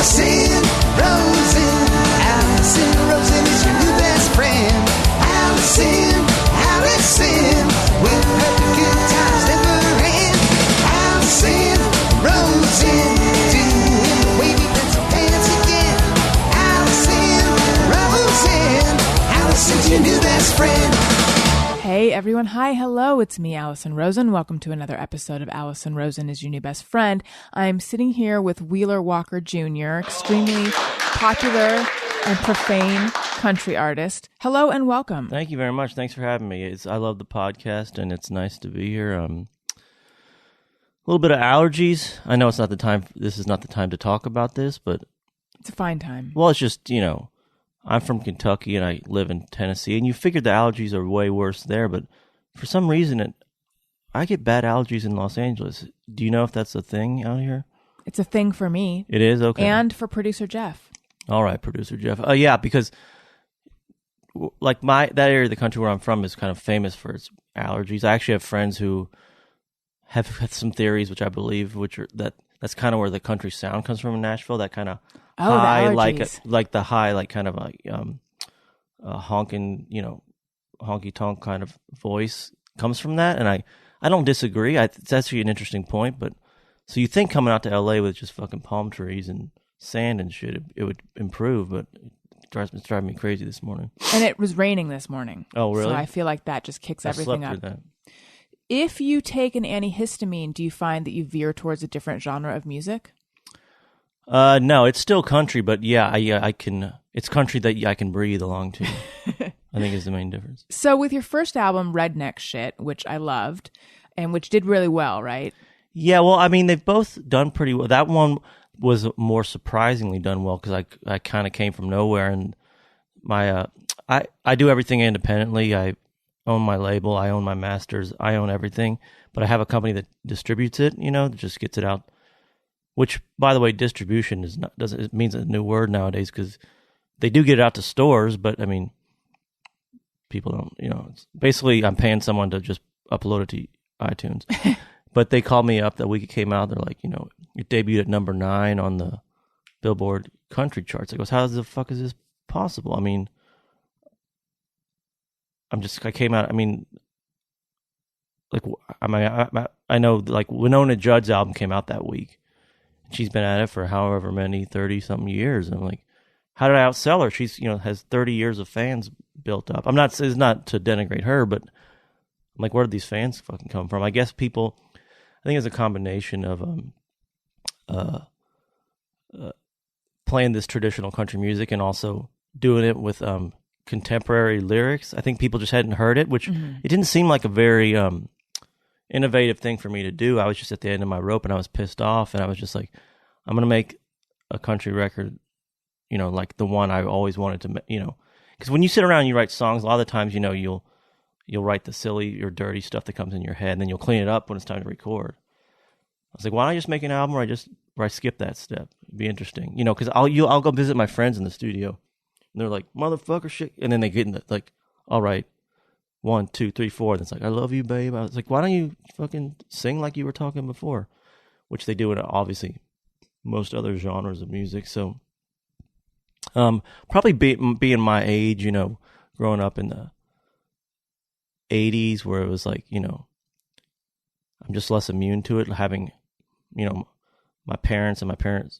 Allison Rosen. Allison Rosen is your new best friend. Allison, with her the good times never end. Allison Rosen, doing the wavy pencil dance again. Allison Rosen, Allison's your new best friend. Hey everyone, hi, hello, it's me, Allison Rosen. Welcome to another episode of Allison Rosen is Your New Best Friend. I'm sitting here with Wheeler Walker Jr., extremely popular and profane country artist. Hello and welcome. Thank you very much. Thanks for having me. I love the podcast and it's nice to be here. A little bit of allergies. I know it's not the time. This is not the time to talk about this, but it's a fine time. Well, it's just, I'm from Kentucky and I live in Tennessee, and you figured the allergies are way worse there, but for some reason I get bad allergies in Los Angeles. Do you know if that's a thing out here? It's a thing for me. It is? Okay. And for producer Jeff. All right, producer Jeff. Yeah, because like that area of the country where I'm from is kind of famous for its allergies. I actually have friends who have some theories, which I believe, that's kind of where the country sound comes from in Nashville. That kind of high, like the high, like kind of a honking, honky tonk kind of voice comes from that. And I don't disagree. It's actually an interesting point. But so you think coming out to LA with just fucking palm trees and sand and shit, it would improve, but it's driving me crazy this morning. And it was raining this morning. Oh, really? So I feel like that just kicks everything up. That. If you take an antihistamine, do you find that you veer towards a different genre of music? No, it's still country, but yeah, I can. It's country that I can breathe along to. I think is the main difference. So with your first album, Redneck Shit, which I loved, and which did really well, right? Yeah, well, I mean, they've both done pretty well. That one was more surprisingly done well because I kind of came from nowhere, and my I do everything independently. I own my label, I own my masters, I own everything, but I have a company that distributes it. That just gets it out. Which, by the way, distribution it means a new word nowadays because they do get it out to stores, but I mean, people don't. It's basically I'm paying someone to just upload it to iTunes. But they called me up that week it came out. They're like, it debuted at number 9 on the Billboard country charts. I goes, how the fuck is this possible? I mean, I came out. I mean, like, I know, like, Winona Judd's album came out that week. She's been at it for however many 30-something years. And I'm like, how did I outsell her? She's, has 30 years of fans built up. It's not to denigrate her, but I'm like, where did these fans fucking come from? I guess people. I think it's a combination of playing this traditional country music and also doing it with contemporary lyrics. I think people just hadn't heard it, which it didn't seem like a very innovative thing for me to do. I was just at the end of my rope and I was pissed off, and I was just like, I'm going to make a country record, like the one I always wanted to, because when you sit around and you write songs, a lot of the times, you'll write the silly or dirty stuff that comes in your head, and then you'll clean it up when it's time to record. I was like, why don't I just make an album where I skip that step? It'd be interesting, because I'll go visit my friends in the studio, and they're like, motherfucker, shit, and then they get in the like, all right, 1, 2, 3, 4, and it's like, I love you, babe. I was like, why don't you fucking sing like you were talking before? Which they do in obviously most other genres of music. So, probably being my age, growing up in the 80s where it was like, I'm just less immune to it, having, my parents and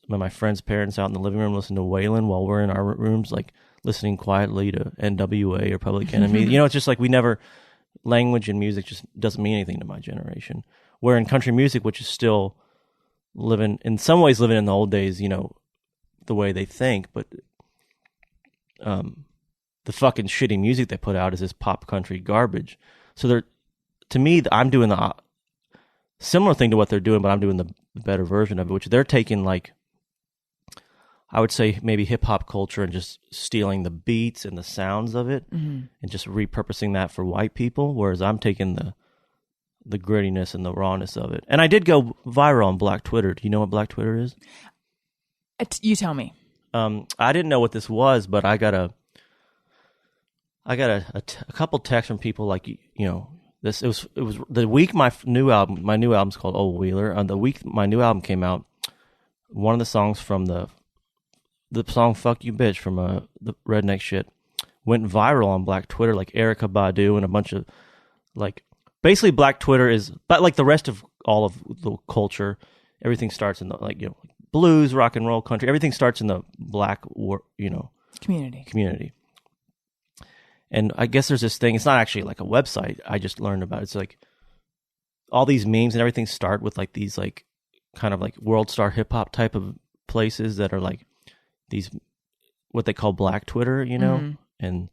my friends' parents out in the living room listening to Waylon while we're in our rooms, like listening quietly to NWA or Public Enemy. It's just like language and music just doesn't mean anything to my generation. Where in country music, which is still in some ways living in the old days, the way they think, but the fucking shitty music they put out is this pop country garbage. So to me, I'm doing the similar thing to what they're doing, but I'm doing the better version of it, which they're taking, like, I would say maybe hip hop culture and just stealing the beats and the sounds of it and just repurposing that for white people. Whereas I'm taking the grittiness and the rawness of it. And I did go viral on Black Twitter. Do you know what Black Twitter is? You tell me. I didn't know what this was, but I got a couple texts from people like, this. It was the week my new album's called Old Wheeler. On the week my new album came out, one of the songs from the the song "Fuck You Bitch" from the Redneck Shit went viral on Black Twitter, like Erykah Badu and a bunch of like basically Black Twitter is, but like the rest of all of the culture, everything starts in the like blues, rock and roll, country, everything starts in the Black community. And I guess there's this thing. It's not actually like a website. I just learned about it. It's like all these memes and everything start with like these like kind of like world star hip hop type of places that are like these what they call Black Twitter, and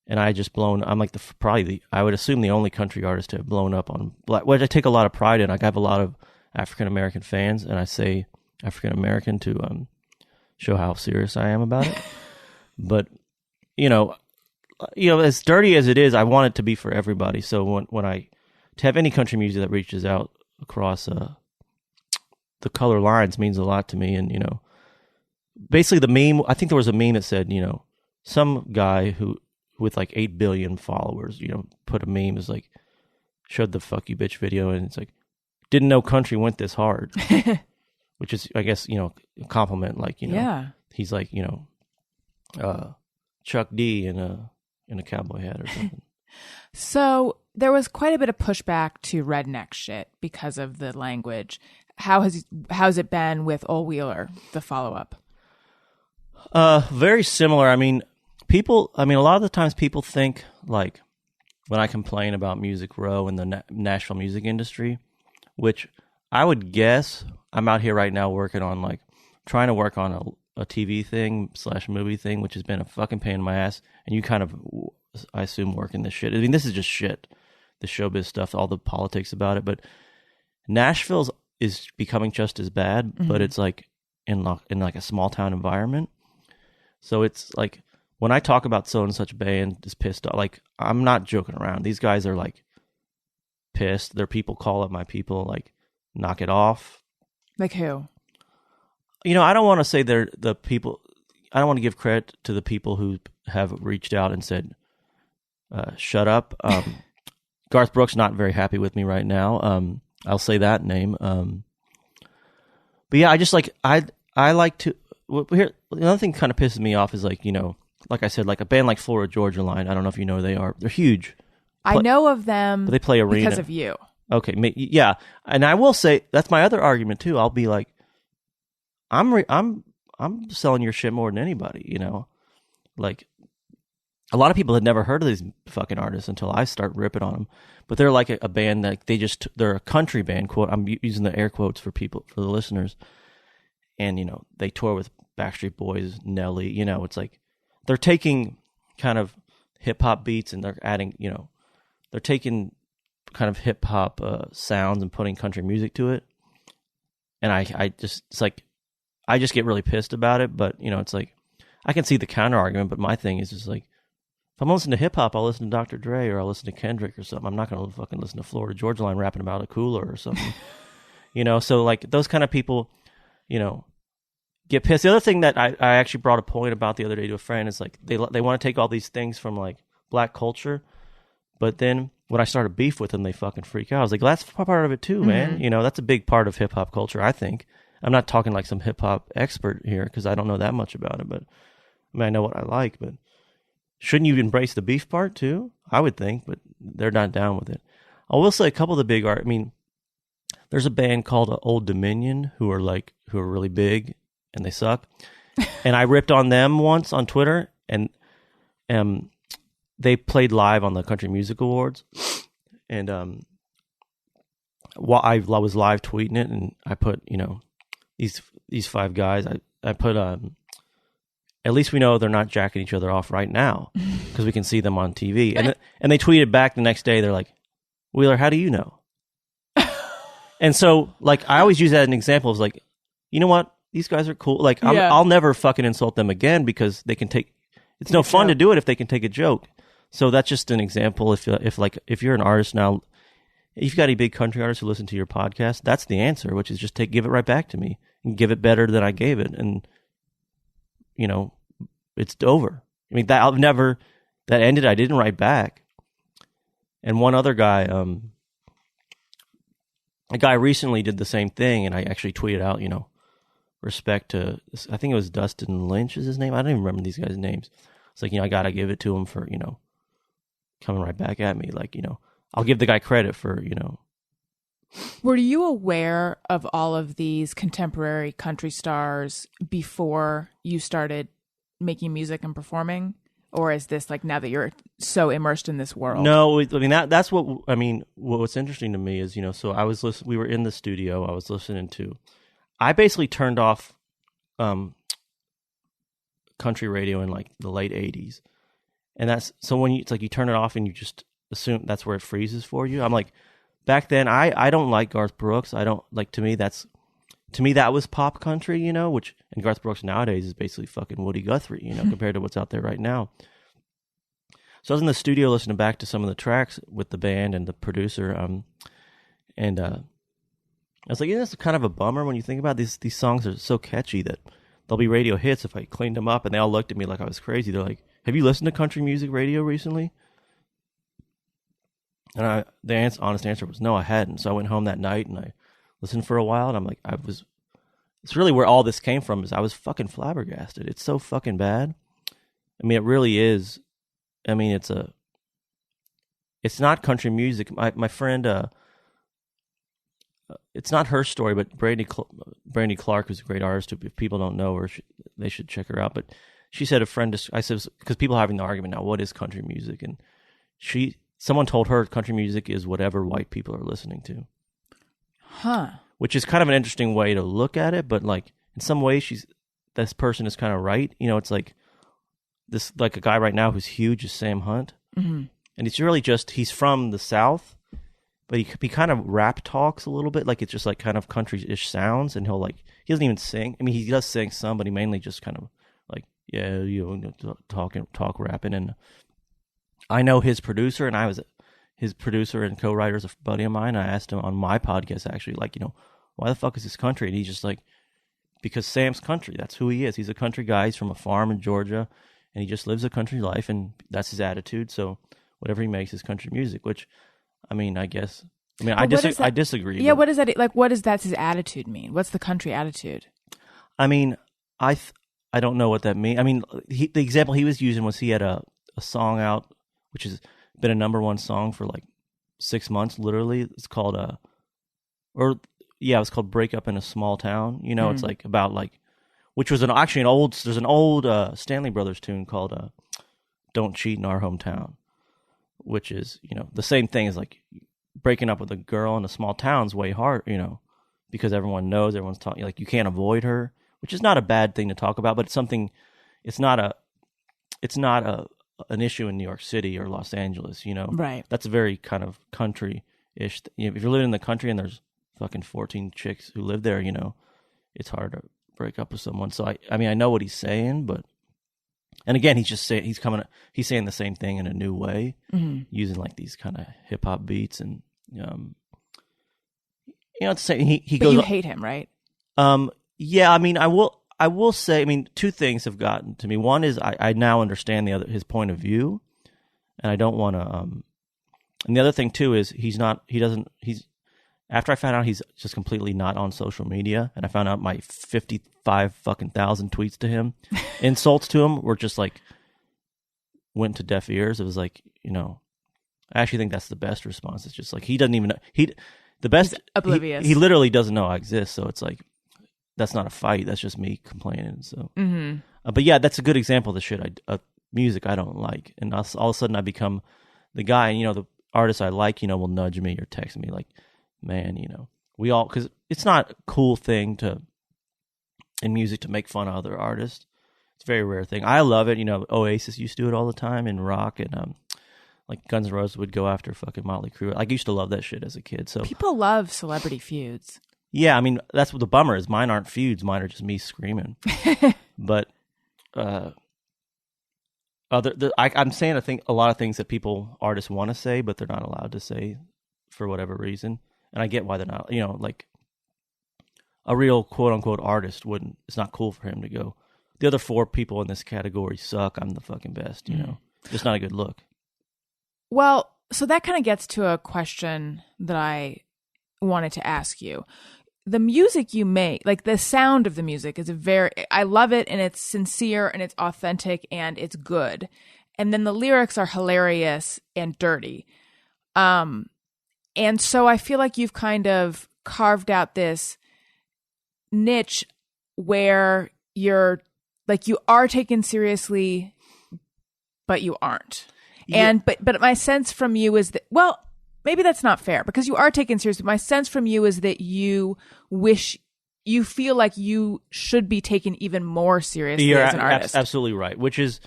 I just I'm like I would assume the only country artist to have blown up on Black, which I take a lot of pride in. Like I have a lot of African American fans, and I say African American to show how serious I am about it. But as dirty as it is, I want it to be for everybody. So when to have any country music that reaches out across the color lines means a lot to me. And basically the meme, I think there was a meme that said, some guy who with like 8 billion followers, put a meme as like showed the "Fuck You Bitch" video, and it's like didn't know country went this hard, which is I guess a compliment. Like yeah, he's like Chuck D in a cowboy hat or something. So there was quite a bit of pushback to Redneck Shit because of the language. How's it been with Ol' Wheeler, the follow-up? Very similar. I mean, a lot of the times people think like when I complain about Music Row and the Nashville music industry, which I would guess I'm out here right now working on like trying to work on a TV thing / movie thing, which has been a fucking pain in my ass. And you kind of, I assume, working this shit. I mean, this is just shit, the showbiz stuff, all the politics about it. But Nashville is becoming just as bad, but it's like in like a small town environment. So it's like when I talk about so and such band is pissed off, like I'm not joking around. These guys are like pissed. Their people call up my people, like knock it off. Like who? I don't want to say they're the people. I don't want to give credit to the people who have reached out and said, "Shut up." Garth Brooks not very happy with me right now. I'll say that name. But yeah, I just like I like to. Here, another thing kind of pisses me off is like like I said, like a band like Florida Georgia Line. I don't know if you know who they are. They're huge. I know of them, but they play arena because of you. Okay, yeah, and I will say that's my other argument too. I'll be like, I'm selling your shit more than anybody. Like a lot of people had never heard of these fucking artists until I start ripping on them. But they're like a band that they're a country band. Quote, I'm using the air quotes for the listeners. And they tour with Backstreet Boys, Nelly. It's like they're taking kind of hip hop beats and they're adding. They're taking kind of hip hop sounds and putting country music to it. And I just get really pissed about it. But it's like I can see the counter argument. But my thing is just like, if I'm listening to hip hop, I'll listen to Dr. Dre or I'll listen to Kendrick or something. I'm not going to fucking listen to Florida Georgia Line rapping about a cooler or something. So like those kind of people, get pissed. The other thing that I actually brought a point about the other day to a friend is like they want to take all these things from like Black culture, but then when I started beef with them, they fucking freak out. I was like, well, that's part of it too, man. That's a big part of hip hop culture, I think. I'm not talking like some hip hop expert here because I don't know that much about it, but I mean, I know what I like, but shouldn't you embrace the beef part too? I would think, but they're not down with it. I will say a couple of the big art. I mean, there's a band called Old Dominion who are really big and they suck. And I ripped on them once on Twitter, and they played live on the Country Music Awards. And while I was live tweeting it, and I put these 5 guys. I put at least we know they're not jacking each other off right now because we can see them on TV. And they tweeted back the next day. They're like, Wheeler, how do you know? And so, like, I always use that as an example. Of like, you know what? These guys are cool. Like, I'll never fucking insult them again because they can take. It's no fun to do it if they can take a joke. So that's just an example. If you're an artist now, if you've got any big country artists who listen to your podcast, that's the answer, which is just give it right back to me and give it better than I gave it, and it's over. I mean, that ended. I didn't write back, and one other guy, a guy recently did the same thing, and I actually tweeted out, respect to, I think it was Dustin Lynch is his name. I don't even remember these guys' names. It's like, I got to give it to him for, coming right back at me. Like, I'll give the guy credit for, Were you aware of all of these contemporary country stars before you started making music and performing? Or is this like now that you're so immersed in this world? No, I mean, that's what, what's interesting to me is, so I was we were in the studio, I was listening to, I basically turned off country radio in like the late 80s. And that's, so when it's like you turn it off and you just assume that's where it freezes for you. I'm like, back then, I don't like Garth Brooks. I don't, like, to me, that was pop country, which, and Garth Brooks nowadays is basically fucking Woody Guthrie, compared to what's out there right now. So I was in the studio listening back to some of the tracks with the band and the producer, and I was like, that's kind of a bummer when you think about it. These songs are so catchy that they'll be radio hits if I cleaned them up, and they all looked at me like I was crazy. They're like, have you listened to country music radio recently? And the honest answer was no, I hadn't. So I went home that night and I listened for a while, and I'm like, it's really where all this came from, is I was fucking flabbergasted. It's so fucking bad. I mean, it really is. I mean, it's not country music. My friend, it's not her story, but Brandy Clark, who's a great artist. If people don't know her, they should check her out. But she said I said, because people are having the argument now, what is country music? And someone told her country music is whatever white people are listening to. Huh. Which is kind of an interesting way to look at it, but like in some ways this person is kind of right. It's like this, like a guy right now who's huge is Sam Hunt. Mm-hmm. And it's really just, he's from the South, but he kind of rap talks a little bit, like it's just like kind of country-ish sounds, and he doesn't even sing. I mean, he does sing some, but he mainly just kind of like, talk rapping. And I know his producer, and I was his producer and co-writer is a buddy of mine. I asked him on my podcast, actually, like, why the fuck is this country? And he's just like, because Sam's country. That's who he is. He's a country guy. He's from a farm in Georgia, and he just lives a country life, and that's his attitude. So whatever he makes is country music, which, I mean, I guess, I disagree. Yeah, what does that, like, what does that's his attitude mean? What's the country attitude? I mean, I don't know what that means. I mean, the example he was using was he had a song out, which has been a #1 song for like 6 months, literally. It's called it's called "Break Up in a Small Town." It's like about like, which was there's an old Stanley Brothers tune called "Don't Cheat in Our Hometown," which is the same thing as like breaking up with a girl in a small town's way hard, because everyone knows, everyone's talking, like you can't avoid her, which is not a bad thing to talk about, but it's not an issue in New York City or Los Angeles, Right. That's a very kind of country-ish. If you're living in the country and there's fucking 14 chicks who live there, it's hard to break up with someone. So I mean, I know what he's saying, but, and again, he's saying the same thing in a new way, using like these kind of hip hop beats, and to say he but goes. You hate him, right? Yeah, I mean, I will say, I mean, two things have gotten to me. One is I now understand his point of view, and I don't want to. And the other thing too is after I found out he's just completely not on social media, and I found out my 55,000 tweets to him, insults to him were just like went to deaf ears. It was like, I actually think that's the best response. It's just like he doesn't even know he's oblivious. He literally doesned know I exist. So it's like, that's not a fight. That's just me complaining. So, but yeah, that's a good example of the shit music I don't like, and all of a sudden I become the guy. And the artists I like, will nudge me or text me like, man, we all, because it's not a cool thing in music to make fun of other artists. It's a very rare thing. I love it. Oasis used to do it all the time in rock, and like Guns N' Roses would go after fucking Motley Crue. I used to love that shit as a kid. So people love celebrity feuds. Yeah, I mean, that's what the bummer is. Mine aren't feuds. Mine are just me screaming. But I'm saying, I think a lot of things that artists want to say, but they're not allowed to say for whatever reason. And I get why they're not, like a real quote unquote artist it's not cool for him to go, the other 4 people in this category suck, I'm the fucking best, Just not a good look. Well, so that kind of gets to a question that I wanted to ask you. the music you make, like the sound of the music is I love it, and it's sincere and it's authentic and it's good. And then the lyrics are hilarious and dirty. And so I feel like you've kind of carved out this niche where you're like, you are taken seriously, but you aren't. Yeah. And but my sense from you is that, well, maybe that's not fair because you are taken seriously. My sense from you is that you feel like you should be taken even more seriously You're as an artist. Absolutely right. Which is,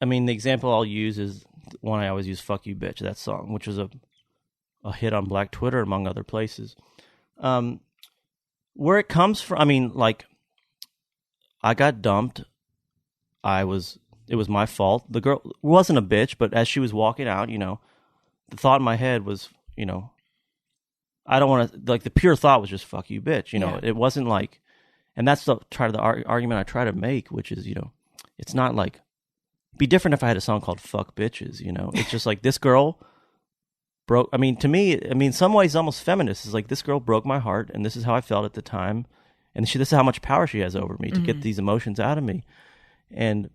I mean, the example I'll use is one I always use, "Fuck You Bitch," that song, which was a hit on Black Twitter, among other places. Where it comes from, I mean, like, I got dumped. It was my fault. The girl wasn't a bitch, but as she was walking out, you know, the thought in my head was, you know, I don't want to, like, the pure thought was just, "Fuck you, bitch." You know, It wasn't like, and that's the argument I try to make, which is, you know, it's not like, it'd be different if I had a song called "Fuck Bitches," you know? It's just like, this girl broke, I mean, to me, in some ways almost feminist. It's like, this girl broke my heart, and this is how I felt at the time. And this is how much power she has over me to get these emotions out of me. And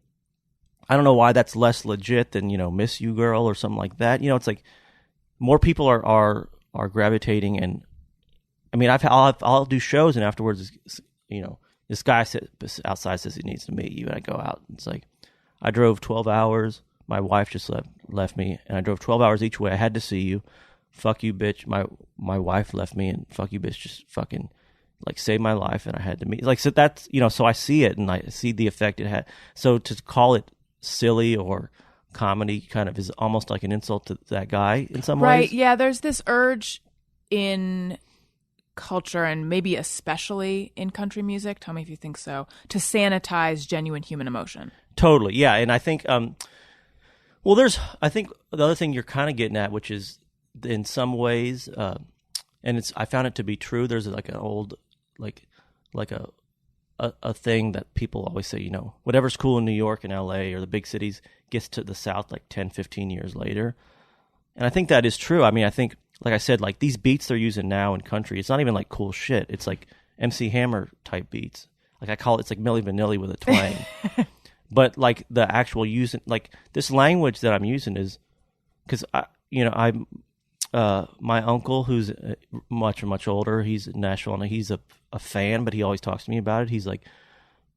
I don't know why that's less legit than, you know, "Miss You Girl" or something like that. You know, it's like more people are gravitating. And I mean, I'll do shows, and afterwards, you know, this guy outside says he needs to meet you, and I go out. And it's like, I drove 12 hours. My wife just left me, and I drove 12 hours each way. I had to see you. Fuck you, bitch. My wife left me, and fuck you, bitch, just fucking, like, saved my life, and I had to meet. Like, so that's, you know, so I see it, and I see the effect it had. So to call it silly or comedy kind of is almost like an insult to that guy in some ways. Right, yeah, there's this urge in culture, and maybe especially in country music, tell me if you think so, to sanitize genuine human emotion. Totally, yeah. And I think, I think the other thing you're kind of getting at, which is in some ways, and I found it to be true. There's like an old, like a thing that people always say, you know, whatever's cool in New York and LA or the big cities gets to the South like 10, 15 years later. And I think that is true. I mean, I think, like I said, like these beats they're using now in country, it's not even like cool shit. It's like MC Hammer type beats. Like I call it, it's like Milli Vanilli with a twang. But like the actual using, like this language that I'm using is, because my uncle, who's much older, he's in Nashville, and he's a fan, but he always talks to me about it. He's like,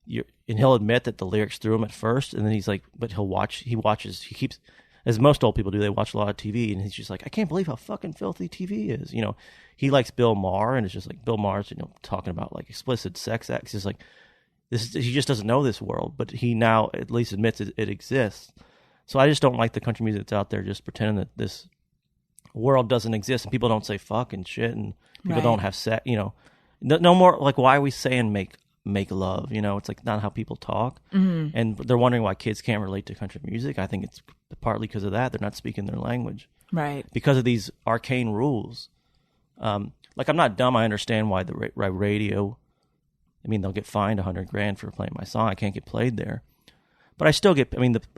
and he'll admit that the lyrics threw him at first, and then he's like, but he keeps, as most old people do, they watch a lot of TV, and he's just like, I can't believe how fucking filthy TV is. You know, he likes Bill Maher, and it's just like Bill Maher's, you know, talking about like explicit sex acts. It's like, he just doesn't know this world, but he now at least admits it exists. So I just don't like the country music that's out there just pretending that this world doesn't exist, and people don't say fuck and shit, and people don't have sex, you know. No more, like, why are we saying make love, you know? It's like not how people talk. And they're wondering why kids can't relate to country music. I think it's partly because of that. They're not speaking their language, right? Because of these arcane rules. Like, I'm not dumb. I understand why the radio, I mean, they'll get fined $100,000 for playing my song. I can't get played there. But I still get,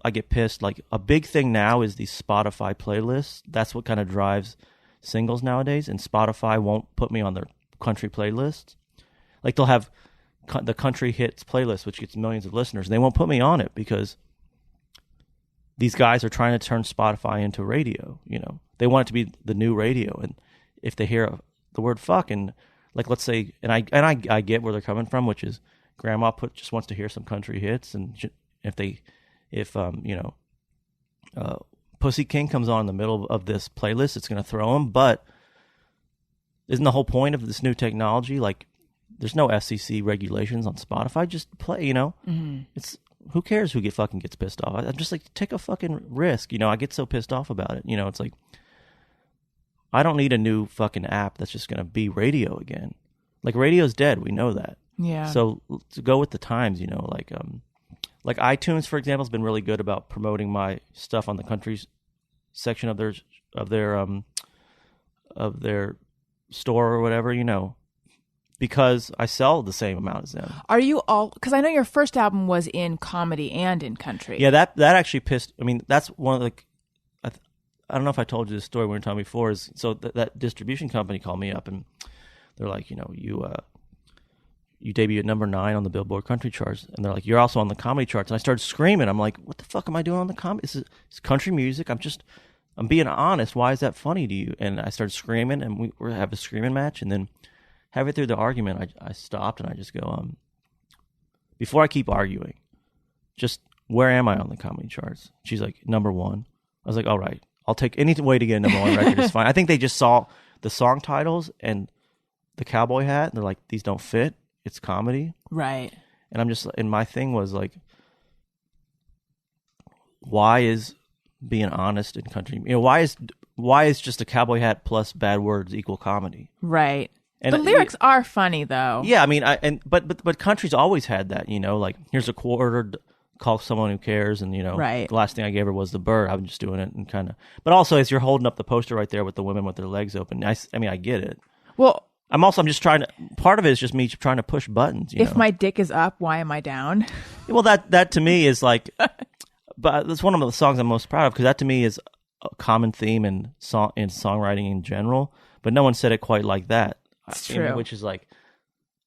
I get pissed. Like, a big thing now is these Spotify playlists. That's what kind of drives singles nowadays. And Spotify won't put me on their country playlists. Like, they'll have the country hits playlist, which gets millions of listeners. And they won't put me on it because these guys are trying to turn Spotify into radio, you know. They want it to be the new radio. And if they hear the word fuck, and, like, let's say, and I get where they're coming from, which is grandma just wants to hear some country hits, and if Pussy King comes on in the middle of this playlist, it's going to throw him. But isn't the whole point of this new technology, like, there's no FCC regulations on Spotify, just play, you know? It's, who cares who fucking gets pissed off? I'm just like, take a fucking risk, you know? I get so pissed off about it, you know? It's like, I don't need a new fucking app that's just going to be radio again. Like, radio's dead, we know that. Yeah. So to go with the times, you know, like iTunes, for example, has been really good about promoting my stuff on the country section of their store or whatever, you know, because I sell the same amount as them. Are you all? Because I know your first album was in comedy and in country. Yeah, that actually pissed. I mean, that's one of the. I don't know if I told you this story when we were talking before. Is so that distribution company called me up and they're like, you know, you debut at number 9 on the Billboard country charts. And they're like, you're also on the comedy charts. And I started screaming. I'm like, what the fuck am I doing on the comedy? It's country music. I'm being honest. Why is that funny to you? And I started screaming, and we have a screaming match. And then halfway through the argument, I stopped and I just go, before I keep arguing, just where am I on the comedy charts? She's like, number 1. I was like, all right, I'll take any way to get a number 1 record. It's fine. I think they just saw the song titles and the cowboy hat, and they're like, these don't fit. It's comedy. Right. And my thing was like, why is being honest in country, why is just a cowboy hat plus bad words equal comedy? Right. And the lyrics are funny though. Yeah, I mean, but country's always had that, like, here's a quarter, call someone who cares, and right. The last thing I gave her was the bird. I'm just doing it and kind of, but also as you're holding up the poster right there with the women with their legs open, I mean, I get it. Well, I'm just trying to, part of it is just me trying to push buttons. If my dick is up, why am I down? Well, that to me is like, but that's one of the songs I'm most proud of, because that to me is a common theme in songwriting in general, but no one said it quite like that. It's true. Which is like,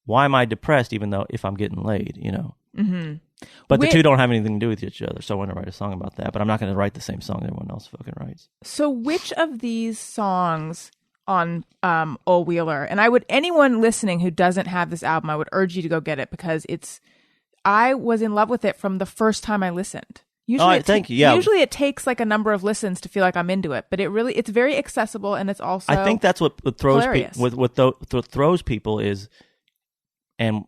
why am I depressed even though if I'm getting laid, Mm-hmm. But the two don't have anything to do with each other, so I want to write a song about that, but I'm not going to write the same song everyone else fucking writes. So which of these songs on Old Wheeler, and anyone listening who doesn't have this album, I would urge you to go get it, because I was in love with it from the first time I listened. Usually thank you. Yeah. Usually it takes like a number of listens to feel like I'm into it, but it's very accessible, and it's also I think that's what throws hilarious. what throws people is, and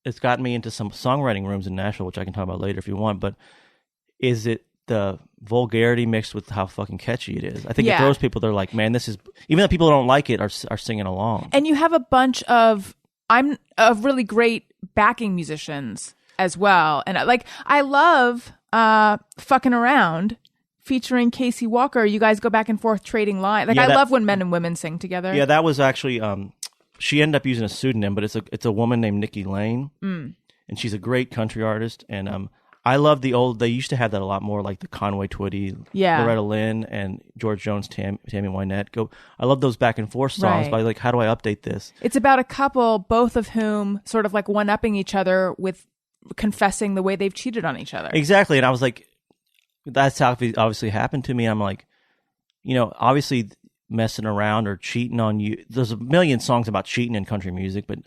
it's gotten me into some songwriting rooms in Nashville, which I can talk about later if you want, but is it the vulgarity mixed with how fucking catchy it is? I think it throws people. They're like, man, this is, even though people who don't like it are singing along. And you have a bunch of really great backing musicians as well. And I love Fucking Around featuring Casey Walker. You guys go back and forth trading lines. I love when men and women sing together. Yeah, that was actually she ended up using a pseudonym, but it's a woman named Nikki Lane, and she's a great country artist. And I love they used to have that a lot more, like the Conway Twitty, Loretta Lynn, and George Jones, Tammy Wynette. I love those back and forth songs, right. But like, how do I update this? It's about a couple, both of whom sort of like one-upping each other with confessing the way they've cheated on each other. Exactly. And I was like, that's how it obviously happened to me. I'm like, obviously messing around or cheating on you. There's a million songs about cheating in country music, but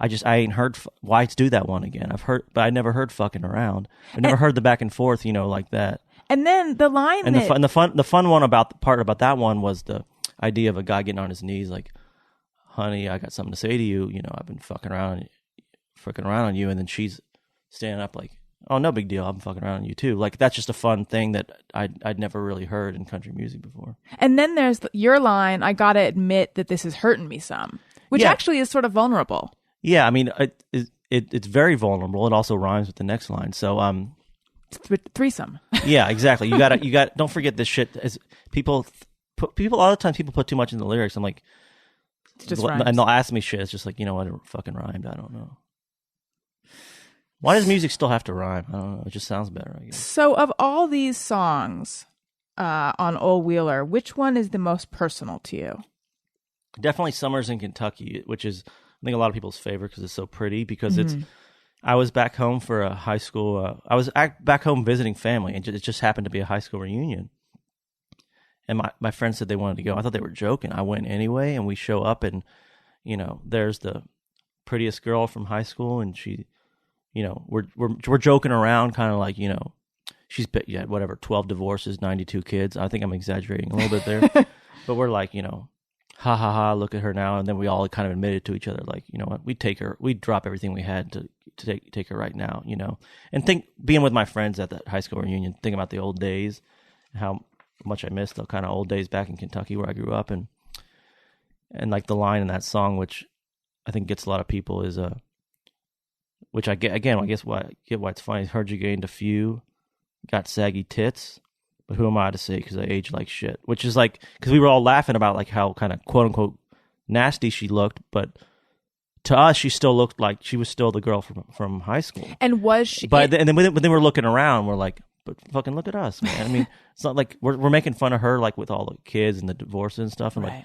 I ain't heard Whites do that one again. But I never heard Fucking Around. I never heard the back and forth, like that. And then the line the fun one about that one was the idea of a guy getting on his knees, like, honey, I got something to say to you. I've been fucking around on you, and then she's standing up like, oh, no big deal, I'm fucking around on you too. Like, that's just a fun thing that I'd never really heard in country music before. And then there's your line, I gotta admit that this is hurting me some, which actually is sort of vulnerable. Yeah, I mean, it's very vulnerable. It also rhymes with the next line. So threesome. Yeah, exactly. You got don't forget this shit. As people all the time, people put too much in the lyrics. I'm like, it just rhymes. And they'll ask me shit. It's just like, what, it fucking rhymed. I don't know. Why does music still have to rhyme? I don't know. It just sounds better, I guess. So of all these songs on Old Wheeler, which one is the most personal to you? Definitely Summers in Kentucky, which is, I think, a lot of people's favorite because it's so pretty. Because I was back home for a high school. I was back home visiting family, and it just happened to be a high school reunion. And my friends said they wanted to go. I thought they were joking. I went anyway, and we show up, and there's the prettiest girl from high school, and she, we're joking around, kind of like, she's 12 divorces, 92 kids. I think I'm exaggerating a little bit there, but we're like, ha ha ha, look at her now. And then we all kind of admitted to each other, like, you know what, we'd drop everything we had to take her right now, and being with my friends at that high school reunion, think about the old days, how much I missed the kind of old days back in Kentucky where I grew up. And like the line in that song, which I think gets a lot of people, is which I get, again, I guess why it's funny. Heard you gained a few, got saggy tits, but who am I to say, because I age like shit. Which is like, because we were all laughing about like how kind of quote unquote nasty she looked, but to us she still looked like she was still the girl from high school. And was she? But then we're looking around, we're like, but fucking look at us, man. I mean, it's not like we're making fun of her, like with all the kids and the divorces and stuff, and right. Like,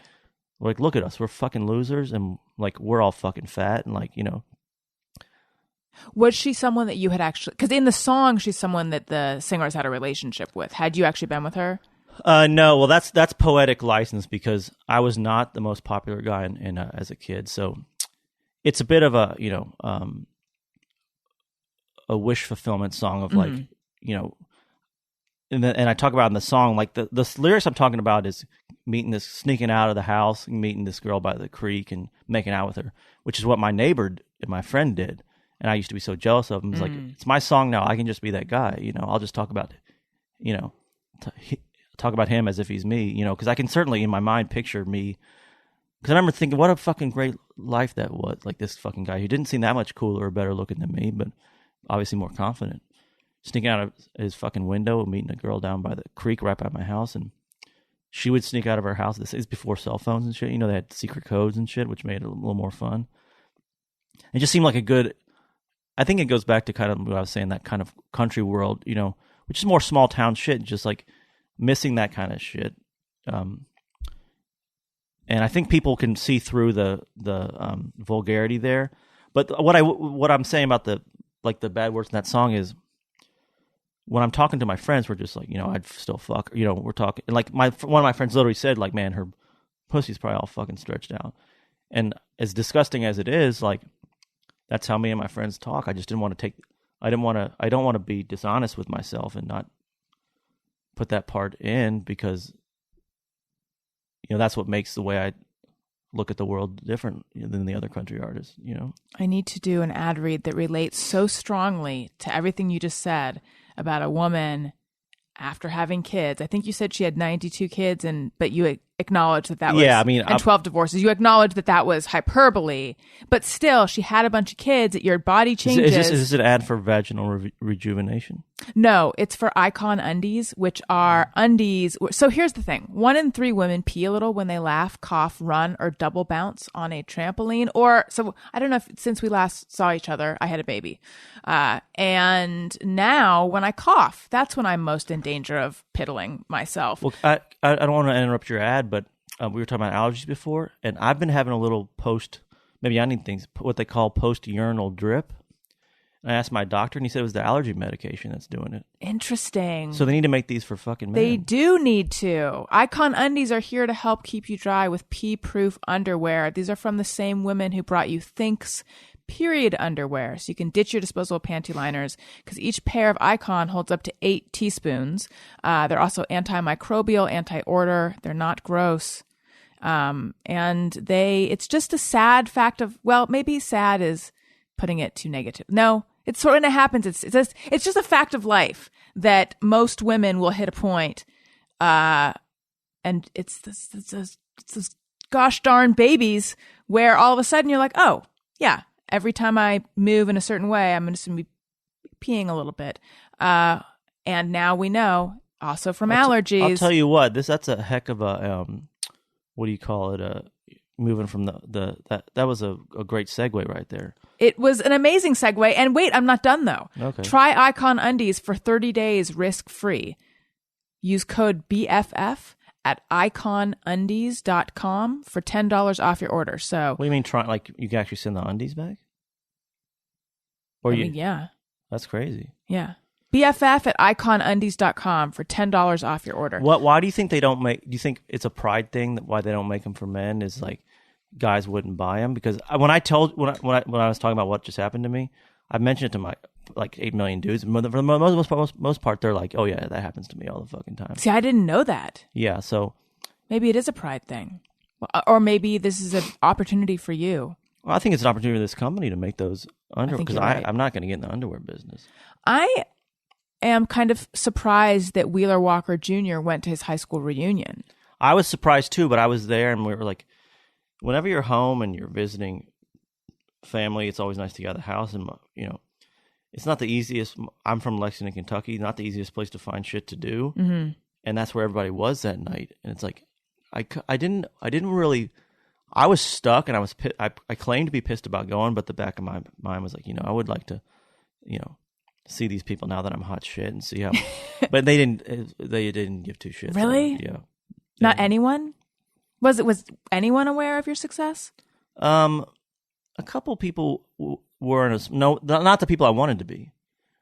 we're like, look at us, we're fucking losers, and like we're all fucking fat, and like, Was she someone that you had actually, because in the song, she's someone that the singers had a relationship with. Had you actually been with her? No, well, that's poetic license because I was not the most popular guy as a kid. So it's a bit of a, a wish fulfillment song of like, and I talk about in the song, like the lyrics I'm talking about is sneaking out of the house and meeting this girl by the creek and making out with her, which is what my neighbor and my friend did. And I used to be so jealous of him. It's like, it's my song now. I can just be that guy, I'll just talk about, talk about him as if he's me, because I can certainly in my mind picture me. Because I remember thinking, what a fucking great life that was. Like this fucking guy who didn't seem that much cooler or better looking than me, but obviously more confident. Sneaking out of his fucking window and meeting a girl down by the creek right by my house. And she would sneak out of her house. This is before cell phones and shit. They had secret codes and shit, which made it a little more fun. It just seemed like a good... I think it goes back to kind of what I was saying, that kind of country world, which is more small town shit, just like missing that kind of shit. And I think people can see through the vulgarity there. But what I'm saying about the bad words in that song is when I'm talking to my friends, we're just like, I'd still fuck, we're talking, and like one of my friends literally said, like, man, her pussy's probably all fucking stretched out. And as disgusting as it is, like, that's how me and my friends talk. I just didn't want to I don't want to be dishonest with myself and not put that part in because, that's what makes the way I look at the world different than the other country artists, I need to do an ad read that relates so strongly to everything you just said about a woman after having kids. I think you said she had 92 kids, but you acknowledged that was... Yeah, I mean... And 12 divorces. You acknowledged that was hyperbole, but still, she had a bunch of kids. Your body changes. Is this an ad for vaginal rejuvenation? No, it's for Icon Undies, which are undies. So here's the thing. 1 in 3 women pee a little when they laugh, cough, run, or double bounce on a trampoline. So I don't know if since we last saw each other, I had a baby. And now when I cough, that's when I'm most in danger of piddling myself. Well, I don't want to interrupt your ad, but we were talking about allergies before, and I've been having a little what they call post-urinal drip. And I asked my doctor, and he said it was the allergy medication that's doing it. Interesting. So they need to make these for fucking men. They do need to. Icon Undies are here to help keep you dry with pee-proof underwear. These are from the same women who brought you Thinx period underwear, so you can ditch your disposable panty liners because each pair of Icon holds up to 8 teaspoons. They're also antimicrobial, anti-odor. They're not gross. And it's just a sad fact of, well, maybe sad is putting it too negative. No, it's sort of happens. It's just a fact of life that most women will hit a point, and it's this gosh darn babies where all of a sudden you're like, oh yeah, every time I move in a certain way, I'm just going to be peeing a little bit. And now we know also from allergies. I'll tell you what, that's a heck of a, what do you call it? Moving from that was a great segue right there. It was an amazing segue. And wait, I'm not done though. Okay. Try Icon Undies for 30 days risk-free. Use code BFF at iconundies.com for $10 off your order. So what do you mean try, like you can actually send the undies back? Yeah. That's crazy. Yeah. BFF at iconundies.com for $10 off your order. Why do you think they don't make, do you think it's a pride thing that why they don't make them for men is like guys wouldn't buy them? Because when I was talking about what just happened to me, I mentioned it to my like 8 million dudes. For the most part, they're like, oh yeah, that happens to me all the fucking time. See, I didn't know that. Yeah, so. Maybe it is a pride thing. Or maybe this is an opportunity for you. Well, I think it's an opportunity for this company to make those underwear because right. I'm not going to get in the underwear business. I am kind of surprised that Wheeler Walker Jr. went to his high school reunion. I was surprised too, but I was there and we were like, whenever you're home and you're visiting family, it's always nice to get out of the house. And, it's not the easiest. I'm from Lexington, Kentucky, not the easiest place to find shit to do. Mm-hmm. And that's where everybody was that night. And it's like, I didn't really, I was stuck and I claimed to be pissed about going, but the back of my mind was like, I would like to, see these people now that I'm hot shit and see how, but they didn't give two shits. Really? Yeah. Not anyone? Was anyone aware of your success? A couple people weren't as no, not the people I wanted to be.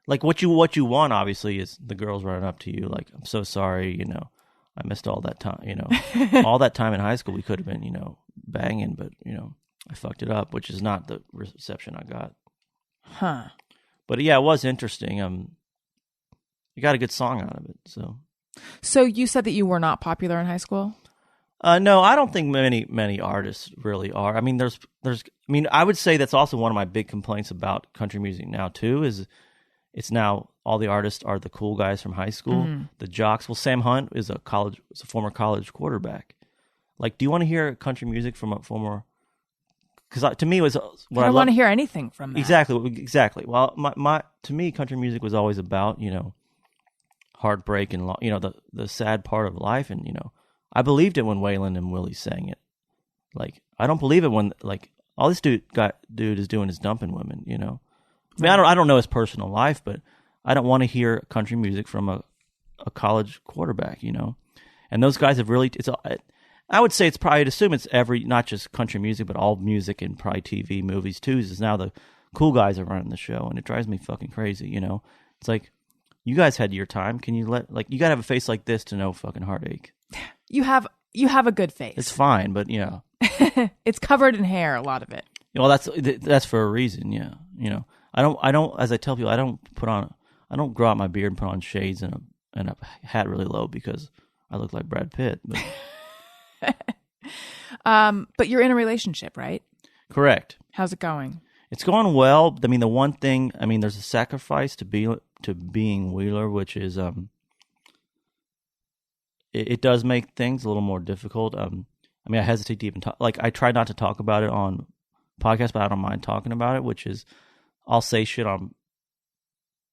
Like what you want obviously is the girls running up to you like, I'm so sorry, you know, I missed all that time, you know, all that time in high school we could have been, you know, banging, but you know, I fucked it up, which is not the reception I got. Huh. But yeah, it was interesting. You got a good song out of it, so. So you said that you were not popular in high school? No, I don't think many artists really are. I mean, I would say that's also one of my big complaints about country music now too. Is it's now all the artists are the cool guys from high school, the jocks. Well, Sam Hunt is a former college quarterback. Like, do you want to hear country music from a former? Because to me, it was what I don't want to hear anything from that. Exactly. Well, to me, country music was always about, you know, heartbreak and, you know, the sad part of life, and you know. I believed it when Waylon and Willie sang it. Like, I don't believe it when, like, all this dude is doing is dumping women, you know? I mean, I don't know his personal life, but I don't want to hear country music from a college quarterback, you know? And those guys have really, I would say I'd assume it's not just country music, but all music and probably TV, movies too, is now the cool guys are running the show, and it drives me fucking crazy, you know? It's like, you guys had your time. Can you you gotta have a face like this to know fucking heartache. You have a good face. It's fine, but yeah, it's covered in hair. A lot of it. Well, that's for a reason. Yeah, you know, I don't. As I tell people, I don't grow out my beard and put on shades and a hat really low because I look like Brad Pitt. But you're in a relationship, right? Correct. How's it going? It's going well. I mean, the one thing. I mean, there's a sacrifice to being Wheeler, which is It does make things a little more difficult. I mean, I hesitate to even talk. Like, I try not to talk about it on podcasts, but I don't mind talking about it. Which is, I'll say shit on.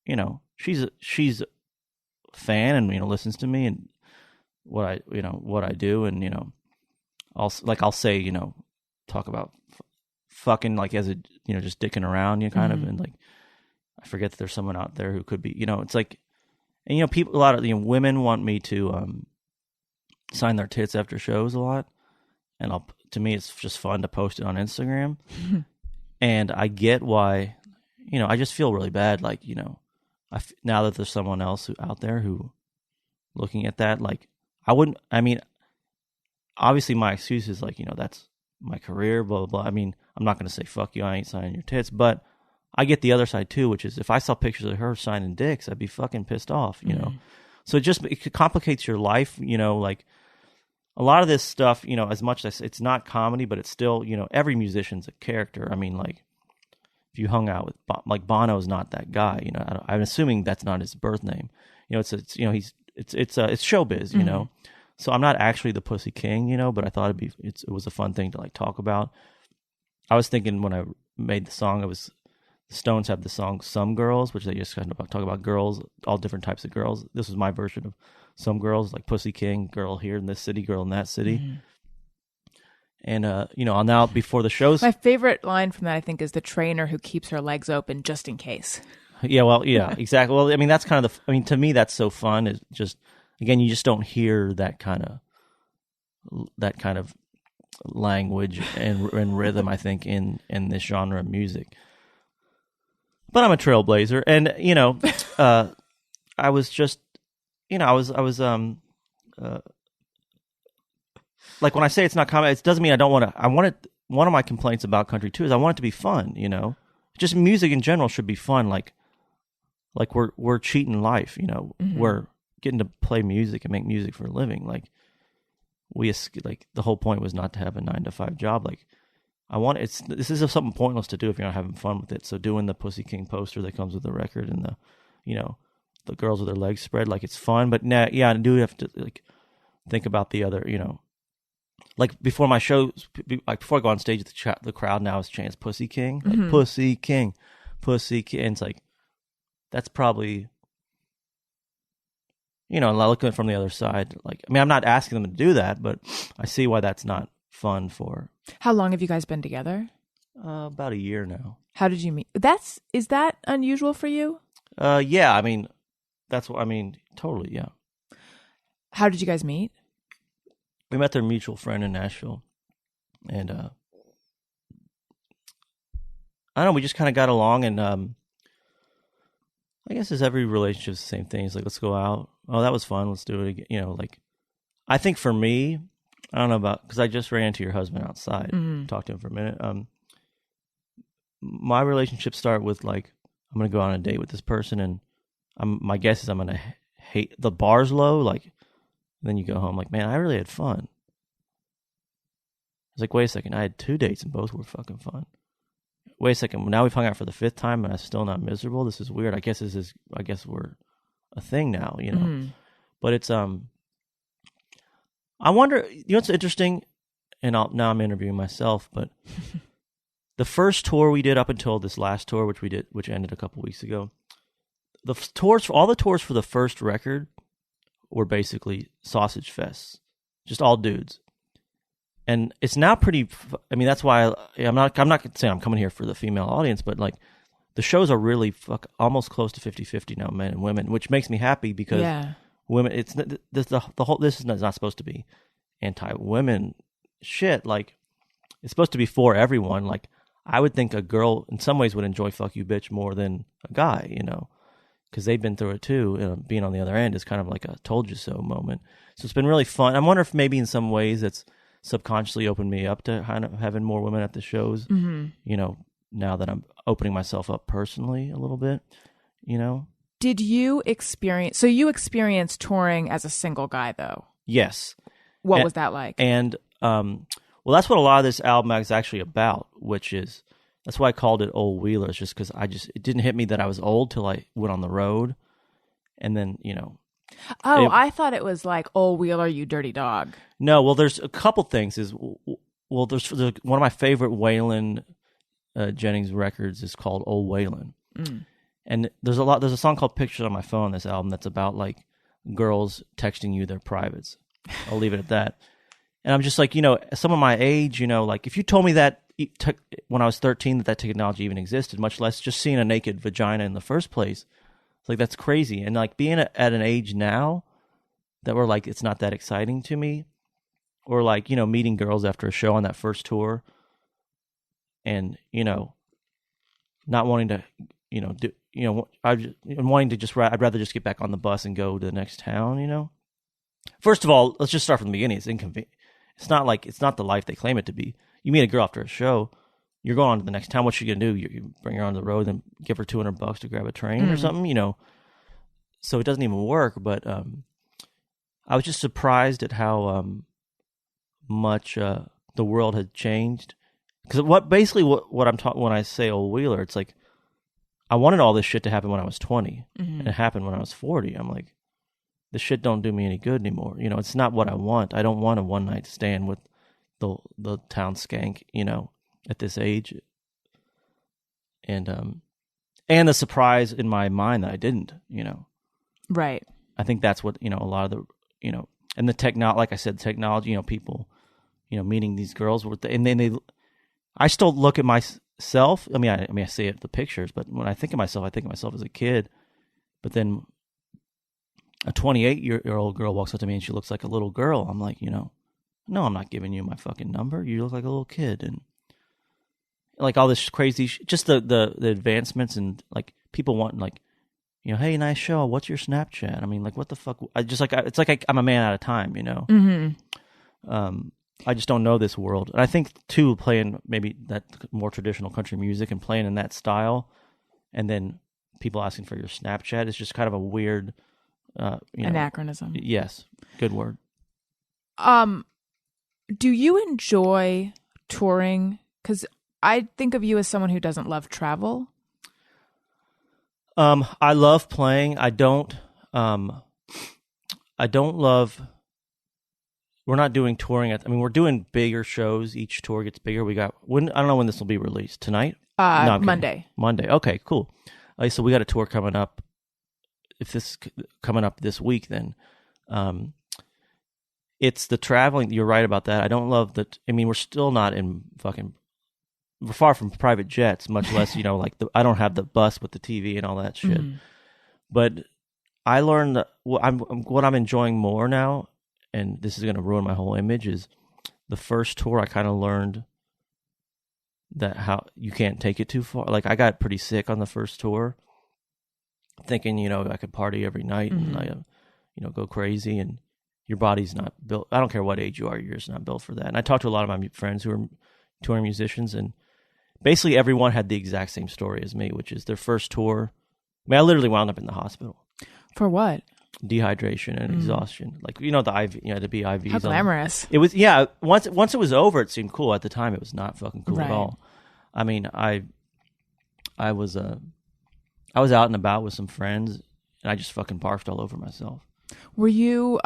You know, she's a fan and, you know, listens to me and what I do, and you know, I'll say, you know, talk about fucking, like, as a, you know, just dicking around, you know, kind of, and like, I forget that there's someone out there who could be, you know, it's like, and you know, a lot of, you know, women want me to sign their tits after shows a lot, and to me it's just fun to post it on Instagram. And I get why, you know, I just feel really bad, like, you know, now that there's someone else out there who looking at that, like, I mean, obviously my excuse is like, you know, that's my career, blah, blah, blah. I mean, I'm not going to say, fuck you, I ain't signing your tits, but I get the other side too, which is if I saw pictures of her signing dicks, I'd be fucking pissed off, you know? So it complicates your life, you know, like a lot of this stuff, you know, as much as it's not comedy, but it's still, you know, every musician's a character. I mean, like, if you hung out with, like, Bono's not that guy, you know, I'm assuming that's not his birth name. You know, it's you know, it's showbiz, you know? So I'm not actually the Pussy King, you know, but I thought it was a fun thing to, like, talk about. I was thinking when I made the song, the Stones have the song Some Girls, which they just kind of talk about girls, all different types of girls. This was my version of Some Girls, like Pussy King, girl here in this city, girl in that city. And, you know, I'll now, before the shows. My favorite line from that, I think, is the trainer who keeps her legs open just in case. Yeah, well, yeah, exactly. Well, I mean, that's kind of to me, that's so fun. It's just, again, you just don't hear that kind of language and rhythm, I think, in this genre of music. But I'm a trailblazer, and you know, I was just, you know, I was like, when I say it's not comedy, it doesn't mean I don't want to. I want it. One of my complaints about country too is I want it to be fun. You know, just music in general should be fun. Like we're cheating life. You know, we're getting to play music and make music for a living. Like the whole point was not to have a 9-to-5 job. Like, this is something pointless to do if you're not having fun with it. So doing the Pussy King poster that comes with the record and the, you know, the girls with their legs spread, like, it's fun. But yeah, I do have to, like, think about the other, you know, like, before my shows, like, before I go on stage, the crowd now is chants Pussy King, like, Pussy King, Pussy King. And it's like, that's probably, you know, looking at it from the other side. Like, I mean, I'm not asking them to do that, but I see why that's not fun for. How long have you guys been together? About a year now. How did you meet? Is that unusual for you? Yeah, I mean, totally, yeah. How did you guys meet? We met their mutual friend in Nashville, and I don't know, we just kind of got along, and I guess as every relationship's the same thing. It's like, let's go out. Oh, that was fun. Let's do it again. You know, like, I think for me, I don't know about, because I just ran into your husband outside, talked to him for a minute. My relationships start with like, I'm going to go on a date with this person, and my guess is I'm going to hate, the bar's low, like, then you go home like, man, I really had fun. It's like, wait a second, I had 2 dates and both were fucking fun. Wait a second, now we've hung out for the 5th time and I'm still not miserable. This is weird. I guess we're a thing now, you know. But it's I wonder, you know what's interesting, and now I'm interviewing myself, but the first tour we did up until this last tour, which ended a couple weeks ago, all the tours for the first record were basically sausage fests, just all dudes. And it's now pretty, I mean, that's why I'm not saying I'm coming here for the female audience, but like the shows are really almost close to 50-50 now, men and women, which makes me happy because women, it's the whole, this is not supposed to be anti-women shit. Like, it's supposed to be for everyone. Like, I would think a girl in some ways would enjoy Fuck You Bitch more than a guy, you know, because they've been through it too. And being on the other end is kind of like a told you so moment. So it's been really fun. I wonder if maybe in some ways it's subconsciously opened me up to kind of having more women at the shows, you know, now that I'm opening myself up personally a little bit, you know. Did you experienced touring as a single guy though? Yes. What was that like? And well, that's what a lot of this album is actually about, which is, that's why I called it Old Wheelers, just because it didn't hit me that I was old till I went on the road. And then, you know. Oh, I thought it was like, Old Wheeler, you dirty dog. No, well, there's a couple things. There's one of my favorite Waylon Jennings records is called Old Waylon. And there's a song called Pictures on My Phone on this album that's about like girls texting you their privates. I'll leave it at that. And I'm just like, you know, some of my age, you know, like if you told me that when I was 13 that technology even existed, much less just seeing a naked vagina in the first place, it's like, that's crazy. And like being at an age now that we're like, it's not that exciting to me, or like, you know, meeting girls after a show on that first tour and, you know, not wanting to, you know, I'm wanting to just, I'd rather just get back on the bus and go to the next town, you know. First of all, let's just start from the beginning. It's inconvenient. It's not the life they claim it to be. You meet a girl after a show, you're going on to the next town. What's she gonna do? You bring her on the road and give her $200 to grab a train or something, you know. So it doesn't even work. But I was just surprised at how much the world had changed. Because what I'm talking when I say Old Wheeler, it's like I wanted all this shit to happen when I was 20, and it happened when I was 40. I'm like, this shit don't do me any good anymore. You know, it's not what I want. I don't want a one night stand with the town skank, you know, at this age. And the surprise in my mind that I didn't, you know. Right. I think that's what, you know, a lot of the, you know, and the like I said, technology, you know, people, you know, meeting these girls and then I still look at myself. I mean, I see it, the pictures, but when I think of myself as a kid. But then a 28-year-old girl walks up to me and she looks like a little girl. I'm like, you know, no, I'm not giving you my fucking number. You look like a little kid. And like all this crazy, just the advancements and like people want like, you know, hey, nice show. What's your Snapchat? I mean, like, what the fuck? It's like I'm a man out of time, you know? I just don't know this world. And I think too, playing maybe that more traditional country music and playing in that style, and then people asking for your Snapchat is just kind of a weird, anachronism. Yes. Good word. Do you enjoy touring? Because I think of you as someone who doesn't love travel. I love playing. I don't love. We're not doing touring. We're doing bigger shows. Each tour gets bigger. I don't know when this will be released. Tonight? No, Monday. Monday. Okay, cool. So we got a tour coming up. If this coming up this week, then it's the traveling. You're right about that. I don't love that. I mean, we're still not in fucking. We're far from private jets, much less, you know, like I don't have the bus with the TV and all that shit. But I learned that what I'm enjoying more now, and this is going to ruin my whole image, is the first tour I kind of learned that how you can't take it too far. Like I got pretty sick on the first tour, thinking I could party every night and I go crazy, and your body's not built. I don't care what age you are, you're just not built for that. And I talked to a lot of my friends who are touring musicians, and basically everyone had the exact same story as me, which is their first tour. I mean, I literally wound up in the hospital. For what? Dehydration and exhaustion. Like, the IV, the BIVs. How glamorous. It was, once it was over, it seemed cool. At the time, it was not fucking cool at all. I mean, I was out and about with some friends, and I just fucking barfed all over myself. Were you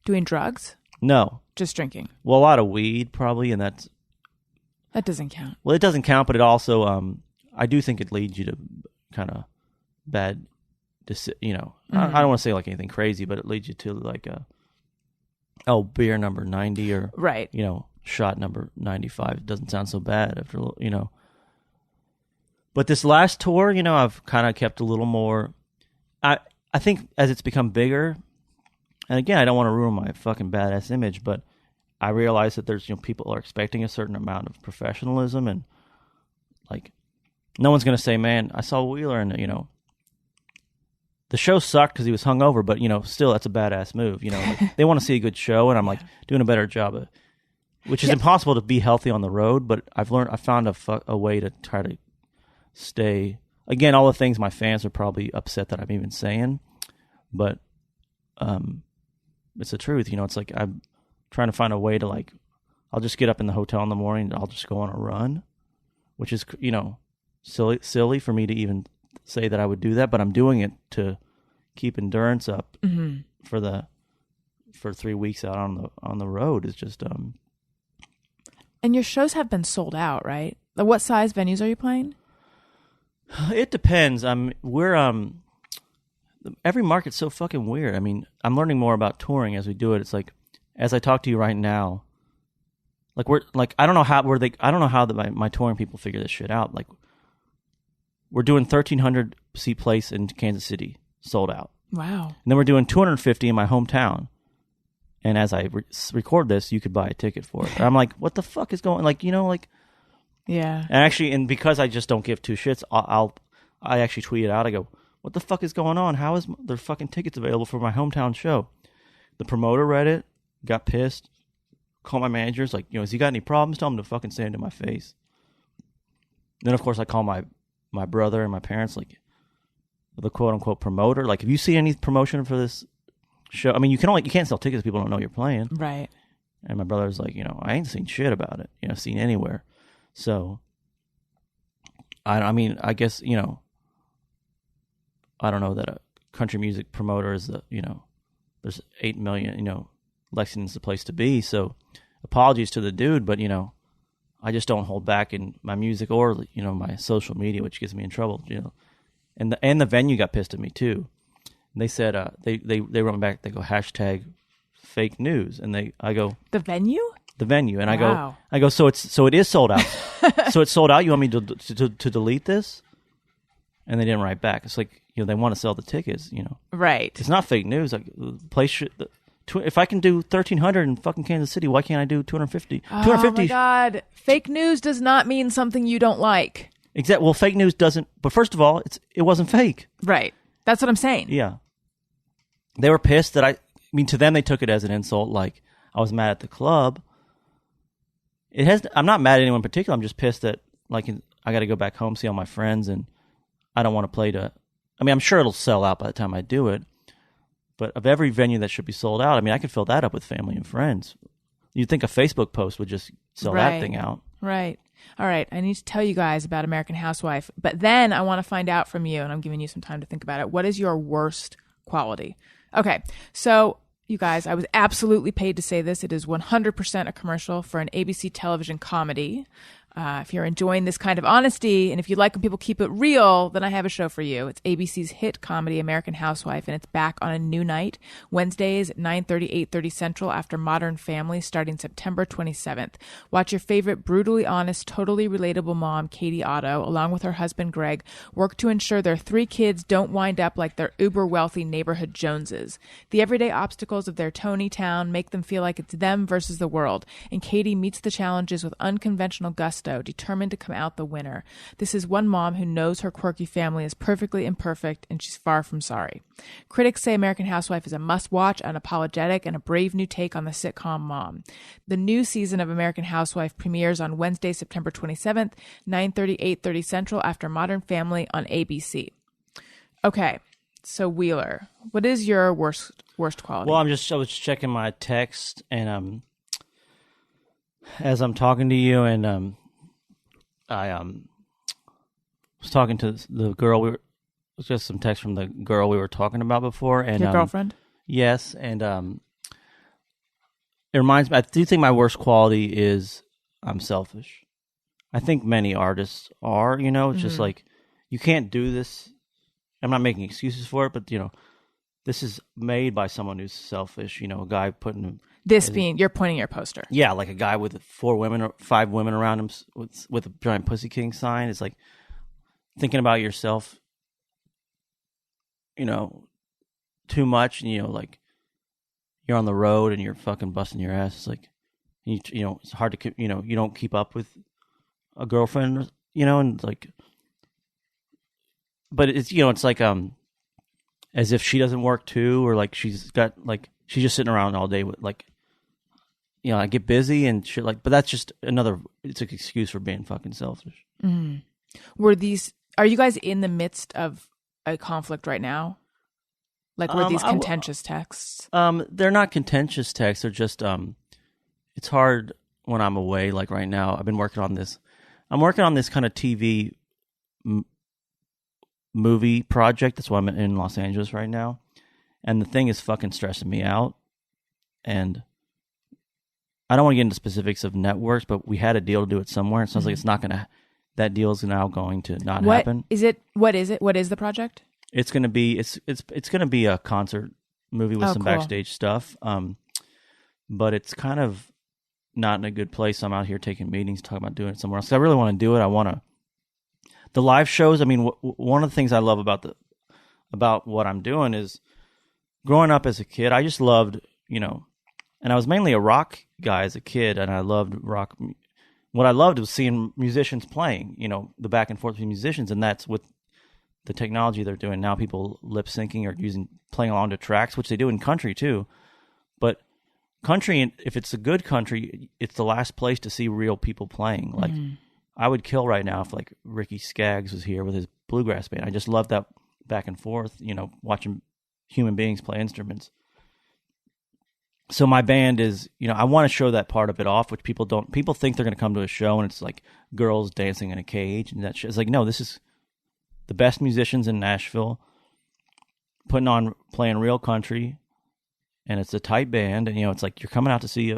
doing drugs? No. Just drinking? Well, a lot of weed, probably, and that doesn't count. Well, it doesn't count, but it also, I do think it leads you to kind of bad, I don't want to say like anything crazy, but it leads you to like beer number 90 or, right. Shot number 95. It doesn't sound so bad after, But this last tour, I've kind of kept a little more, I think as it's become bigger, and again, I don't want to ruin my fucking badass image, but I realize that there's, people are expecting a certain amount of professionalism, and like, no one's going to say, man, I saw Wheeler and, the show sucked because he was hungover, but, still that's a badass move. Like, they want to see a good show, and I'm like doing a better job which is impossible to be healthy on the road, but I found a way to try to stay, again, all the things my fans are probably upset that I'm even saying, but it's the truth. It's like I'm trying to find a way to, like, I'll just get up in the hotel in the morning and I'll just go on a run, which is, silly for me to even say that I would do that, but I'm doing it to keep endurance up for 3 weeks out on the road. It's just And your shows have been sold out, right? What size venues are you playing? It depends. Every market's so fucking weird. I mean, I'm learning more about touring as we do it. It's like, as I talk to you right now, like I don't know how my touring people figure this shit out. Like, we're doing 1,300 seat place in Kansas City, sold out. Wow. And then we're doing 250 in my hometown. And as I record this, you could buy a ticket for it. And I'm like, what the fuck is going? Like, yeah. And actually, and because I just don't give two shits, I actually tweet it out. I go, what the fuck is going on? How is there fucking tickets available for my hometown show? The promoter read it, got pissed, called my managers, like, has he got any problems? Tell him to fucking say it to my face. Then, of course, I call my brother and my parents, like, the quote-unquote promoter. Like, have you seen any promotion for this show? I mean, you can't sell tickets if people don't know you're playing. Right. And my brother's like, I ain't seen shit about it, seen anywhere. So, I mean, I guess, I don't know that a country music promoter is there's 8 million, Lexington's the place to be. So, apologies to the dude, but, I just don't hold back in my music or, my social media, which gets me in trouble, And the venue got pissed at me too. And they said they wrote me back. They go #fake news, and I go the venue, and wow. I go so it is sold out. So it's sold out. You want me to delete this? And they didn't write back. It's like they want to sell the tickets. Right. It's not fake news. Like the place should. If I can do 1,300 in fucking Kansas City, why can't I do 250? Oh 250. My God! Fake news does not mean something you don't like. Exactly. Well, fake news doesn't. But first of all, it wasn't fake. Right. That's what I'm saying. Yeah. They were pissed that I mean, to them, they took it as an insult. Like I was mad at the club. I'm not mad at anyone in particular. I'm just pissed that I got to go back home, see all my friends, and I don't want to play to. I mean, I'm sure it'll sell out by the time I do it. But of every venue that should be sold out, I mean, I could fill that up with family and friends. You'd think a Facebook post would just sell that thing out. Right. All right. I need to tell you guys about American Housewife, but then I want to find out from you, and I'm giving you some time to think about it. What is your worst quality? Okay. So, you guys, I was absolutely paid to say this. It is 100% a commercial for an ABC television comedy. If you're enjoying this kind of honesty, and if you like when people keep it real, then I have a show for you. It's ABC's hit comedy, American Housewife, and it's back on a new night, Wednesdays at 9:30, 8:30 Central after Modern Family, starting September 27th. Watch your favorite brutally honest, totally relatable mom, Katie Otto, along with her husband, Greg, work to ensure their 3 kids don't wind up like their uber-wealthy neighborhood Joneses. The everyday obstacles of their Tony town make them feel like it's them versus the world, and Katie meets the challenges with unconventional gusto gusto, determined to come out the winner. This is one mom who knows her quirky family is perfectly imperfect, and she's far from sorry. Critics say American Housewife is a must-watch, unapologetic, and a brave new take on the sitcom mom. The new season of American Housewife premieres on Wednesday, September 27th, 9:30, 8:30 Central after Modern Family on ABC. Okay, so Wheeler, what is your worst quality? Well, I was checking my text, and as I'm talking to you, and I was talking to the girl. It was just some text from the girl we were talking about before, and your girlfriend. Yes, and it reminds me. I do think my worst quality is I'm selfish. I think many artists are. It's just like you can't do this. I'm not making excuses for it, but this is made by someone who's selfish. A guy putting this being you're pointing your poster. Yeah, like a guy with 4 women or 5 women around him with a giant Pussy King sign. It's like thinking about yourself, too much, and like you're on the road and you're fucking busting your ass. It's like it's hard to you don't keep up with a girlfriend, and like. But it's it's like as if she doesn't work too, or like she's just sitting around all day with like I get busy and shit but that's just it's an excuse for being fucking selfish. Mm-hmm. Are you guys in the midst of a conflict right now? Like were these contentious texts? They're not contentious texts. They're just it's hard when I'm away. Like right now, I've been working on this. I'm working on this kind of TV movie project. That's why I'm in Los Angeles right now, and the thing is fucking stressing me out. And I don't want to get into specifics of networks, but we had a deal to do it somewhere. It sounds like it's not gonna. That deal is now going to not happen. What is it? What is the project? It's gonna be it's gonna be a concert movie with some backstage stuff. But it's kind of not in a good place. I'm out here taking meetings, talking about doing it somewhere else. So I really want to do it. The live shows. I mean, one of the things I love about what I'm doing is growing up as a kid. I just loved, and I was mainly a rock guy as a kid, and I loved rock. What I loved was seeing musicians playing, the back and forth between musicians, and that's with the technology they're doing now. People lip syncing or playing along to tracks, which they do in country too. But country, if it's a good country, it's the last place to see real people playing. Like. I would kill right now if like Ricky Skaggs was here with his bluegrass band. I just love that back and forth, watching human beings play instruments. So my band is, I want to show that part of it off, which people don't. People think they're going to come to a show and it's like girls dancing in a cage and that shit. It's like, no, this is the best musicians in Nashville playing real country, and it's a tight band, and it's like you're coming out to see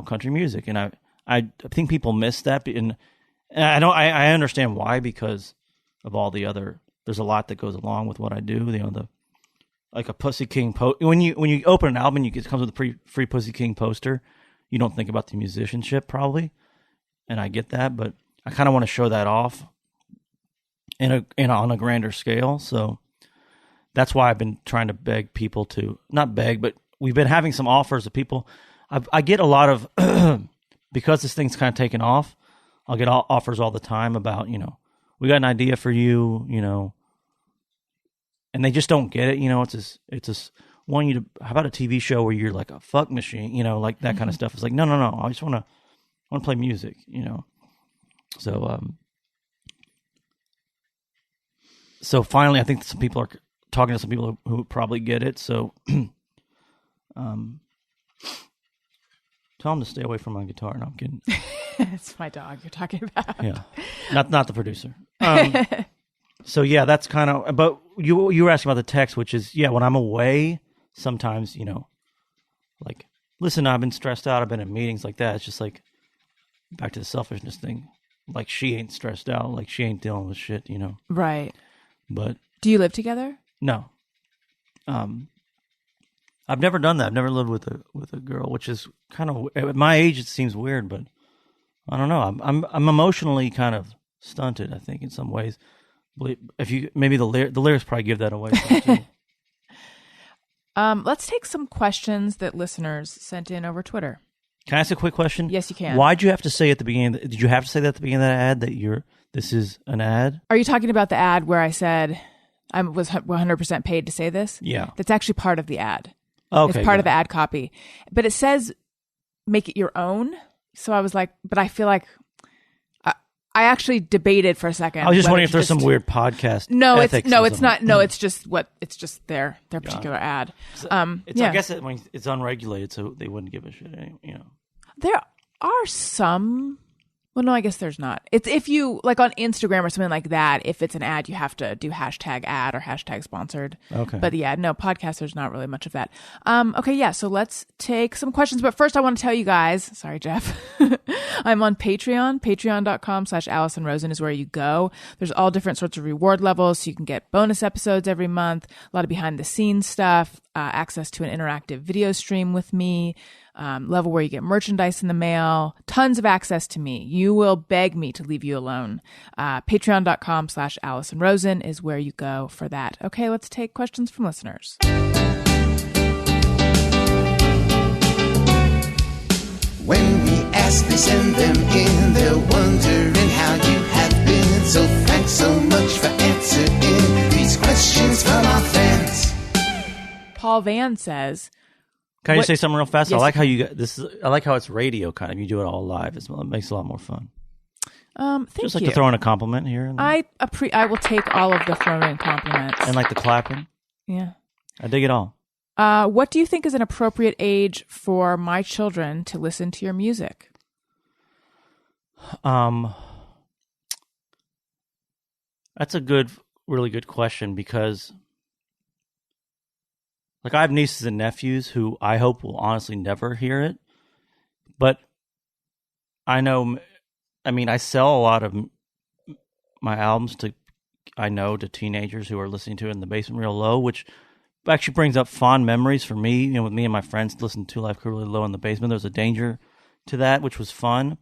country music, and I think people miss that. And I understand why, because of all the other. There's a lot that goes along with what I do. Like a Pussy King when you open an album, it comes with a free Pussy King poster. You don't think about the musicianship probably, and I get that, but I kind of want to show that off on a grander scale. So that's why I've been trying to beg people to not beg, but we've been having some offers of people. I get a lot of because this thing's kind of taken off. I'll get offers all the time about, we got an idea for you, and they just don't get it. It's just wanting you to, how about a TV show where you're like a fuck machine, like that kind of stuff. It's like, no. I just want to play music, So finally, I think some people are talking to some people who probably get it. So, tell them to stay away from my guitar. No, I'm kidding. It's my dog you're talking about. Yeah, not the producer. So yeah, that's kind of. But you were asking about the text, which is when I'm away, sometimes like listen, I've been stressed out. I've been in meetings like that. It's just like back to the selfishness thing. Like she ain't stressed out. Like she ain't dealing with shit. Right. But do you live together? No. I've never done that. I've never lived with a girl, which is kind of at my age. It seems weird, but I don't know. I'm emotionally kind of stunted, I think, in some ways. If you maybe the lyrics probably give that away. Too. Let's take some questions that listeners sent in over Twitter. Can I ask a quick question? Yes, you can. Why'd you have to say at the beginning? Did you have to say that at the beginning of that ad that this is an ad? Are you talking about the ad where I said I was 100% paid to say this? Yeah. That's actually part of the ad. Okay. It's part of the ad copy. But it says make it your own. So I was like, but I feel like I actually debated for a second. I was just wondering if there's some weird podcast. No, ethics it's not. No, it's just their particular ad. I guess it's unregulated, so they wouldn't give a shit. There are some. Well, no, I guess there's not. It's if you like on Instagram or something like that. If it's an ad, you have to do hashtag ad or hashtag sponsored. Okay. But yeah, no, podcast, there's not really much of that. Okay, yeah. So let's take some questions. But first, I want to tell you guys. Sorry, Jeff. I'm on Patreon. Patreon.com/Allison Rosen is where you go. There's all different sorts of reward levels, so you can get bonus episodes every month, a lot of behind the scenes stuff, access to an interactive video stream with me. Level where you get merchandise in the mail, tons of access to me. You will beg me to leave you alone. Patreon.com/Allison Rosen is where you go for that. Okay, let's take questions from listeners. When we ask, they send them in. They're wondering how you have been. So thanks so much for answering these questions from our fans. Paul Van says, can I just say something real fast? Yes, I like how I like how it's radio kind of. You do it all live. It makes it a lot more fun. thank Just like you. to throw in a compliment here. And I will take all of the thrown in compliments. and like the clapping. Yeah. I dig it all. What do you think is an appropriate age for my children to listen to your music? That's a really good question because like I have nieces and nephews who I hope will honestly never hear it. But I know, I sell a lot of my albums to teenagers who are listening to it in the basement real low, which actually brings up fond memories for me. With me and my friends listening to Life Crew really low in the basement. There's a danger to that, which was fun.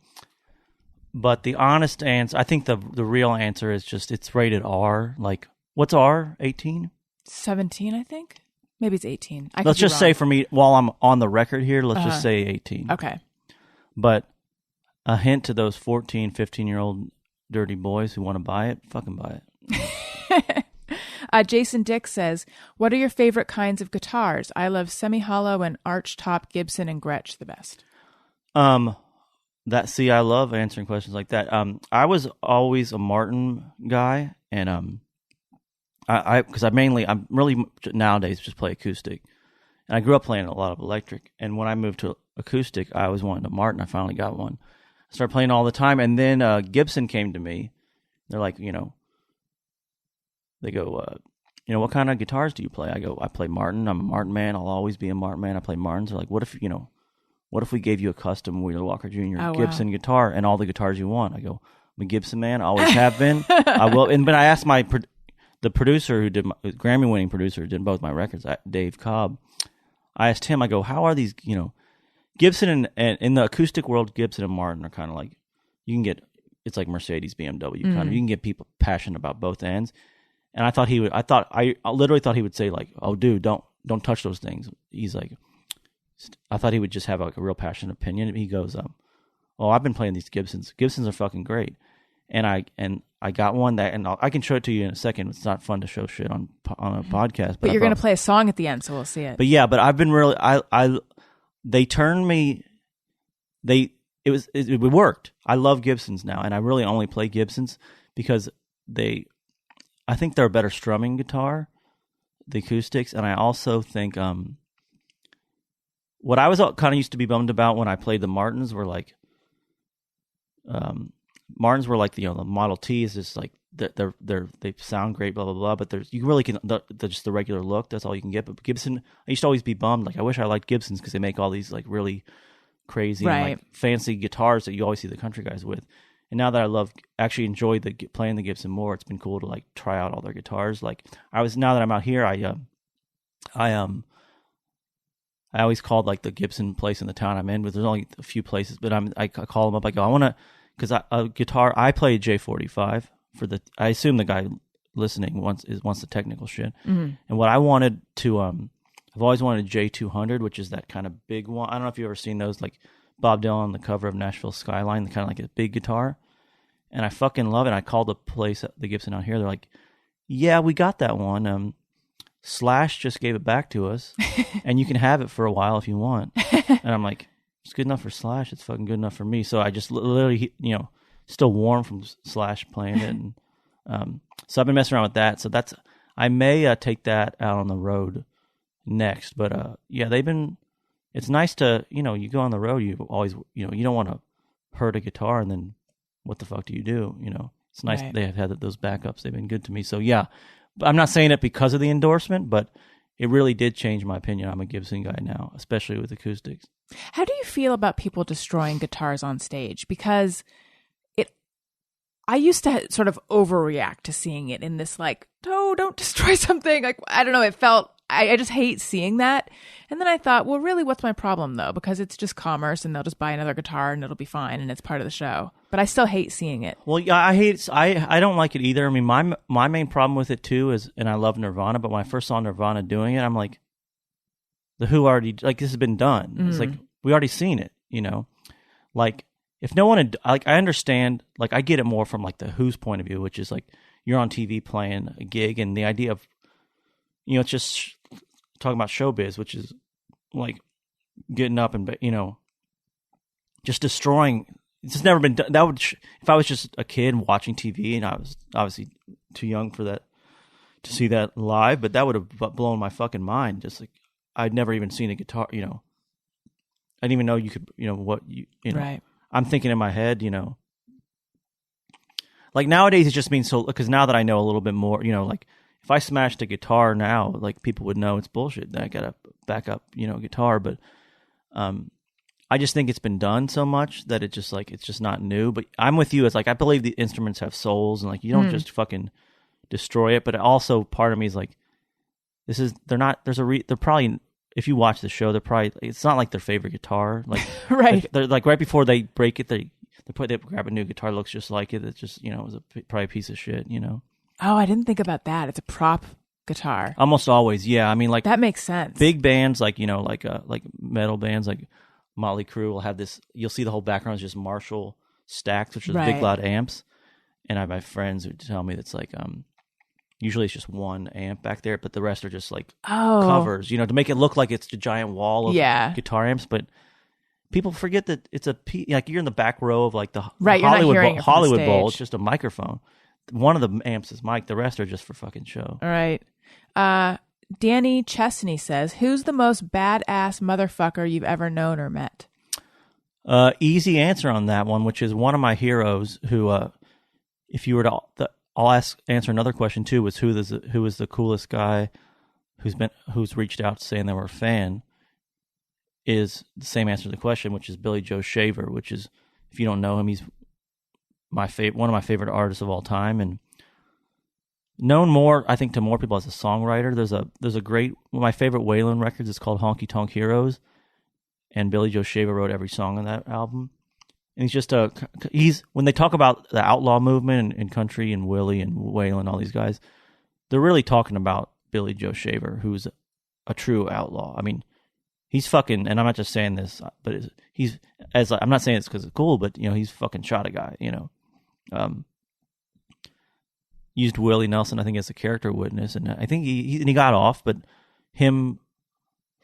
But the honest answer, I think the real answer is just it's rated R. Like, what's R? 18? 17, I think. Maybe it's 18. Let's just say for me, while I'm on the record here, let's just say 18. Okay. But a hint to those 14, 15-year-old dirty boys who want to buy it, fucking buy it. Jason Dick says, what are your favorite kinds of guitars? I love semi-hollow and arch-top Gibson and Gretsch the best. I love answering questions like that. I was always a Martin guy, and because I'm really nowadays just play acoustic, and I grew up playing a lot of electric. And when I moved to acoustic, I always wanted a Martin. I finally got one. I started playing all the time, and then Gibson came to me. They're like, they go, what kind of guitars do you play? I go, I play Martin. I'm a Martin man. I'll always be a Martin man. I play Martins. They're like, what if we gave you a custom Wheeler Walker Jr. Gibson guitar and all the guitars you want? I go, I'm a Gibson man. I always have been. I will. But I asked the producer who did Grammy-winning producer who did both my records, Dave Cobb. I asked him, I go, how are these, Gibson and in the acoustic world, Gibson and Martin are kind of like, it's like Mercedes, BMW kind of. You can get people passionate about both ends. And I literally thought he would say like, oh dude, don't touch those things. He's like, I thought he would just have like a real passionate opinion. He goes, I've been playing these Gibsons. Gibsons are fucking great. And I got one and I can show it to you in a second. It's not fun to show shit on a podcast. But you're going to play a song at the end, so we'll see it. But yeah, but I've been really, they turned me, it worked. I love Gibsons now, and I really only play Gibsons because I think they're a better strumming guitar, the acoustics, and I also think, what I was kind of used to be bummed about when I played the Martins were like, the Model T is just like they sound great, blah blah blah. But you really can just the regular look. That's all you can get. But Gibson, I used to always be bummed. Like I wish I liked Gibsons because they make all these like really crazy, and, like, fancy guitars that you always see the country guys with. And now that I actually enjoy playing the Gibson more, it's been cool to like try out all their guitars. Like now that I'm out here, I always called like the Gibson place in the town I'm in, but there's only a few places. But I call them up. I go, I want to. Because a guitar, I play J45 I assume the guy listening wants the technical shit. Mm-hmm. And what I wanted to, I've always wanted a J200, which is that kind of big one. I don't know if you've ever seen those, like Bob Dylan on the cover of Nashville Skyline, kind of like a big guitar. And I fucking love it. I called the place, the Gibson out here. They're like, yeah, we got that one. Slash just gave it back to us, and you can have it for a while if you want. And I'm like, it's good enough for Slash. It's fucking good enough for me. So I just literally, still warm from Slash playing it. And so I've been messing around with that. So I may take that out on the road next. But yeah, it's nice to, you go on the road, you always, you don't want to hurt a guitar, and then what the fuck do you do? It's nice that they have had those backups. They've been good to me. So yeah, I'm not saying it because of the endorsement, but it really did change my opinion. I'm a Gibson guy now, especially with acoustics. How do you feel about people destroying guitars on stage? Because I used to sort of overreact to seeing it in this like, oh, don't destroy something. Like, I don't know. It felt, I just hate seeing that. And then I thought, well, really, what's my problem though? Because it's just commerce, and they'll just buy another guitar and it'll be fine, and it's part of the show. But I still hate seeing it. Well, yeah, I don't like it either. I mean, my main problem with it too is, and I love Nirvana, but when I first saw Nirvana doing it, I'm like, the Who already, like, this has been done. It's like, we already seen it, like, if no one had, like, I understand, like, I get it more from like the Who's point of view, which is like, you're on TV playing a gig, and the idea of, it's just talking about showbiz, which is like getting up and, just destroying. It's just never been done. That would, if I was just a kid watching TV, and I was obviously too young for that, to see that live, but that would have blown my fucking mind. Just like, I'd never even seen a guitar, I didn't even know you could, Right. I'm thinking in my head, like nowadays it just means so, because now that I know a little bit more, like if I smashed a guitar now, like people would know it's bullshit. That I got a backup, guitar. But I just think it's been done so much that it's just not new. But I'm with you. It's like, I believe the instruments have souls, and like, you don't just fucking destroy it. But also part of me is like, they're probably, if you watch the show, it's not like their favorite guitar. Like, right. They're like, right before they break it, they grab a new guitar that looks just like it. It's just, it was probably a piece of shit, Oh, I didn't think about that. It's a prop guitar. Almost always, yeah. I mean, like, that makes sense. Big bands, like, like metal bands, like Motley Crue will have this, you'll see the whole background is just Marshall stacks, which are big loud amps. And I have my friends who tell me that's like, usually it's just one amp back there, but the rest are just like covers, to make it look like it's a giant wall of guitar amps. But people forget that it's like, you're in the back row of like the Hollywood Bowl. It's just a microphone. One of the amps is mic. The rest are just for fucking show. All right. Danny Chesney says, who's the most badass motherfucker you've ever known or met? Easy answer on that one, which is one of my heroes who, if you were to, I'll answer another question too, was who is the coolest guy who's reached out saying they were a fan, is the same answer to the question, which is Billy Joe Shaver, which is, if you don't know him, he's one of my favorite artists of all time, and known more, I think, to more people as a songwriter. There's a great, one of my favorite Waylon records is called Honky Tonk Heroes, and Billy Joe Shaver wrote every song on that album. And he's when they talk about the outlaw movement and country and Willie and Waylon, all these guys, they're really talking about Billy Joe Shaver, who's a true outlaw. I mean, he's fucking, and I'm not just saying this, but I'm not saying it's because it's cool, but he's fucking shot a guy, used Willie Nelson, I think, as a character witness, and I think he got off, but him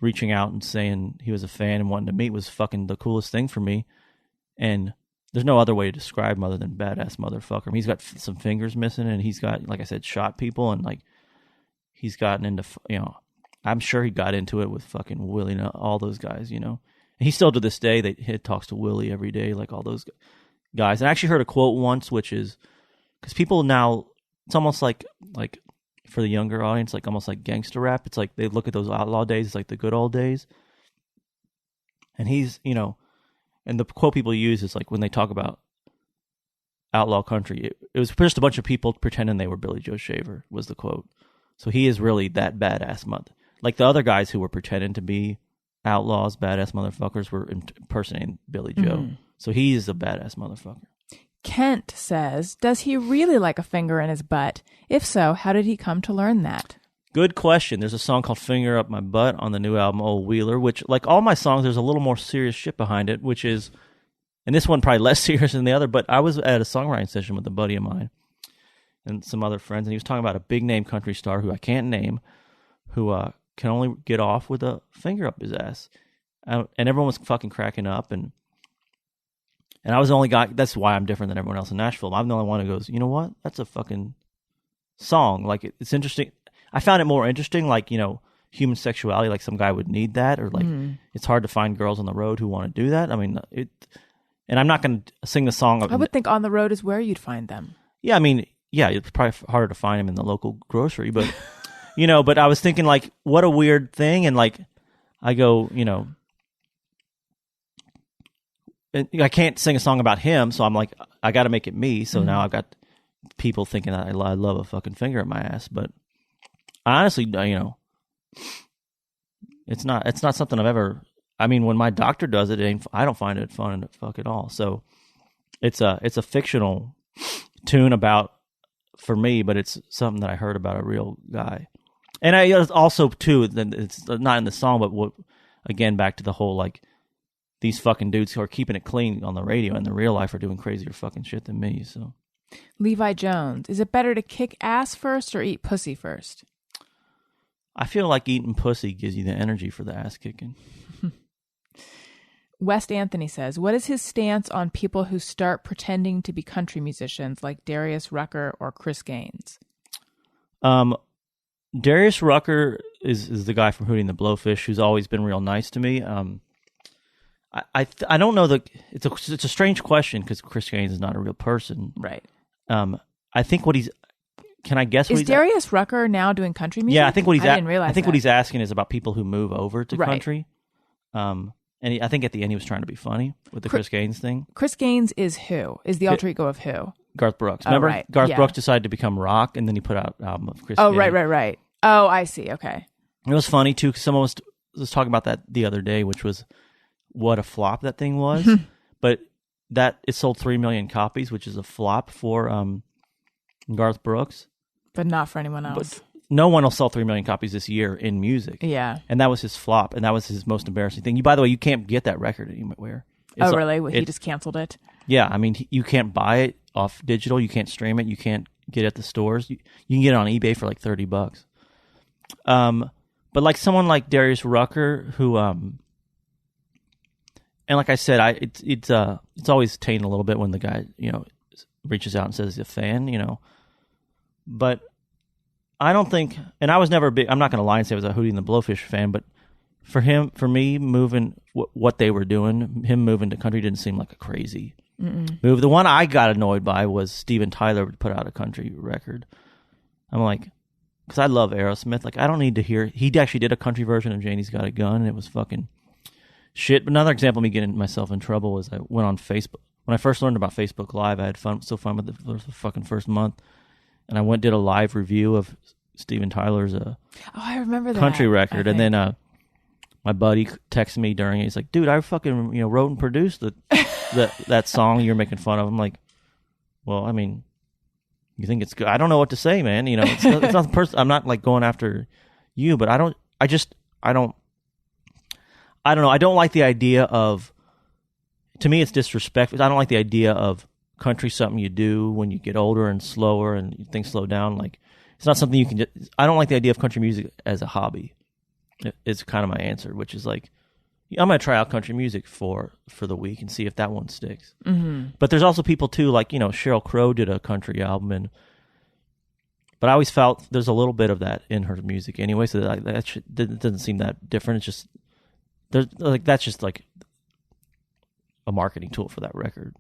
reaching out and saying he was a fan and wanting to meet was fucking the coolest thing for me. And there's no other way to describe him other than badass motherfucker. I mean, he's got some fingers missing, and he's got, like I said, shot people, and like he's gotten into, I'm sure he got into it with fucking Willie, all those guys, And he still to this day, he talks to Willie every day, like all those guys. And I actually heard a quote once, which is, because people now, it's almost like for the younger audience, like almost like gangster rap. It's like they look at those outlaw days, it's like the good old days. And he's, and the quote people use is like when they talk about outlaw country, it was just a bunch of people pretending they were Billy Joe Shaver, was the quote. So he is really that badass like the other guys who were pretending to be outlaws, badass motherfuckers, were impersonating Billy Joe. Mm. So he is a badass motherfucker. Kent says, does he really like a finger in his butt? If so, how did he come to learn that? Good question. There's a song called Finger Up My Butt on the new album, Old Wheeler, which, like all my songs, there's a little more serious shit behind it, which is, and this one probably less serious than the other, but I was at a songwriting session with a buddy of mine and some other friends, and he was talking about a big-name country star who I can't name, who can only get off with a finger up his ass. And everyone was fucking cracking up, and I was the only guy. That's why I'm different than everyone else in Nashville. I'm the only one who goes, you know what? That's a fucking song. Like, it's interesting. I found it more interesting, like, human sexuality, like some guy would need that, or like it's hard to find girls on the road who want to do that. I mean, and I'm not going to sing the song. I would think on the road is where you'd find them. Yeah, I mean, yeah, it's probably harder to find them in the local grocery, but, but I was thinking, like, what a weird thing, and, like, I go, I can't sing a song about him, so I'm like, I got to make it me, so now I've got people thinking that I love a fucking finger at my ass, but honestly, it's not something I've ever. I mean, when my doctor does it, I don't find it fun to fuck at all. So it's a fictional tune about, for me, but it's something that I heard about a real guy. And I also too, it's not in the song, but again, back to the whole, like, these fucking dudes who are keeping it clean on the radio and in real life are doing crazier fucking shit than me. So, Levi Jones, is it better to kick ass first or eat pussy first? I feel like eating pussy gives you the energy for the ass kicking. West Anthony says, what is his stance on people who start pretending to be country musicians like Darius Rucker or Chris Gaines? Darius Rucker is the guy from Hootie and the Blowfish who's always been real nice to me. I don't know it's a strange question because Chris Gaines is not a real person. Right. I think what he's, can I guess what is he's... Darius Rucker now doing country music? Yeah, I think what he's... I didn't realize what he's asking is about people who move over to right. country. And I think at the end he was trying to be funny with the Chris Gaines thing. Chris Gaines is who? Is the alter ego of who? Garth Brooks. Remember? Oh, right. Garth Brooks decided to become rock, and then he put out an album of Chris Gaines. Right. Oh, I see. Okay. It was funny, too, because someone was talking about that the other day, which was what a flop that thing was. But it sold 3 million copies, which is a flop for Garth Brooks. But not for anyone else. But no one will sell 3 million copies this year in music. Yeah. And that was his flop, and that was his most embarrassing thing. By the way, you can't get that record anywhere. Oh, really? He just canceled it? Yeah, I mean, you can't buy it off digital. You can't stream it. You can't get it at the stores. You can get it on eBay for like $30. But like someone like Darius Rucker, who, and like I said, it's always tainted a little bit when the guy, reaches out and says he's a fan, But I don't think, and I was never big, I'm not going to lie and say I was a Hootie and the Blowfish fan, but for me, moving, what they were doing, him moving to country didn't seem like a crazy move. The one I got annoyed by was Steven Tyler put out a country record. I'm like, because I love Aerosmith, like, I don't need to hear, he actually did a country version of Janie's Got a Gun, and it was fucking shit. But another example of me getting myself in trouble was I went on Facebook. When I first learned about Facebook Live, I had fun with it for the fucking first month. And I did a live review of Steven Tyler's I remember that country record. And then my buddy texted me during it. He's like, dude, I fucking wrote and produced that song you're making fun of. I'm like, well, I mean, you think it's good? I don't know what to say, man. It's not the person. I'm not like going after you, but I don't know. I don't like the idea of, to me, it's disrespectful. I don't like the idea of country something you do when you get older and slower and things slow down. Like, it's not something you can just, I don't like the idea of country music as a hobby. It's kind of my answer, which is like, I'm going to try out country music for the week and see if that one sticks. Mm-hmm. But there's also people too, like, Sheryl Crow did a country album, but I always felt there's a little bit of that in her music anyway, so that doesn't seem that different. It's just, that's just like a marketing tool for that record.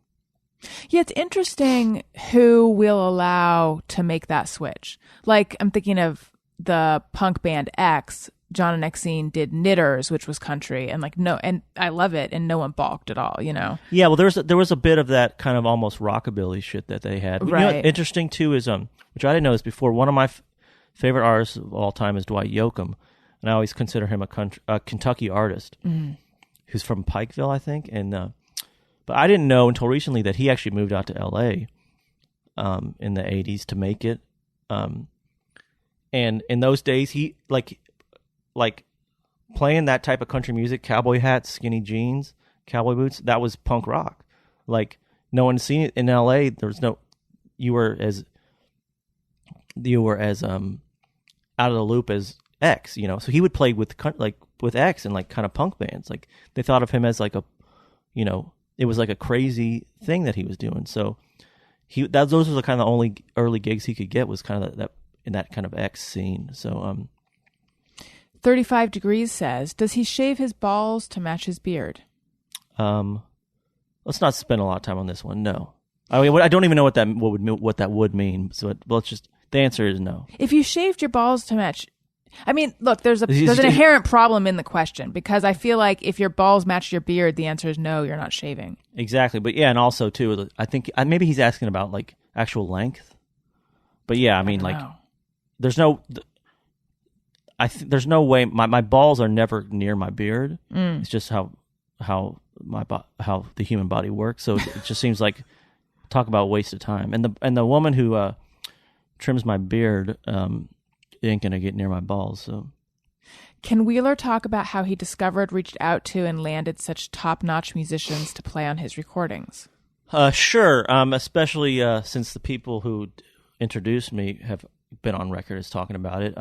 Yeah, it's interesting who will allow to make that switch. Like, I'm thinking of the punk band X. John and Exene did Knitters, which was country, and and I love it, and no one balked at all, Yeah, well, there was a bit of that kind of almost rockabilly shit that they had. Right. Interesting too is which I didn't know this before. One of my favorite artists of all time is Dwight Yoakam, and I always consider him a Kentucky artist who's from Pikeville, I think, and. But I didn't know until recently that he actually moved out to L.A. In the 80s to make it. And in those days, he like playing that type of country music, cowboy hats, skinny jeans, cowboy boots. That was punk rock. Like no one seen it in L.A. There was no. You were as out of the loop as X, you know. So he would play with X and like kind of punk bands. Like they thought of him as like a, you know, it was like a crazy thing that he was doing. So those were the kind of the only early gigs he could get was kind of that in that kind of X scene. So 35 Degrees says, does he shave his balls to match his beard? Let's not spend a lot of time on this one. No, I mean I don't even know what that would mean. So let's just the answer is no. If you shaved your balls to match, I mean, look, there's an inherent problem in the question because I feel like if your balls match your beard, the answer is no, you're not shaving. Exactly, but yeah, and also too, I think maybe he's asking about like actual length. But yeah, I mean, like, there's no way my balls are never near my beard. It's just how the human body works. So it just seems like talk about waste of time. And the woman who trims my beard ain't gonna get near my balls. So can Wheeler talk about how he discovered, reached out to, and landed such top-notch musicians to play on his recordings? Sure. Especially since the people who introduced me have been on record as talking about it.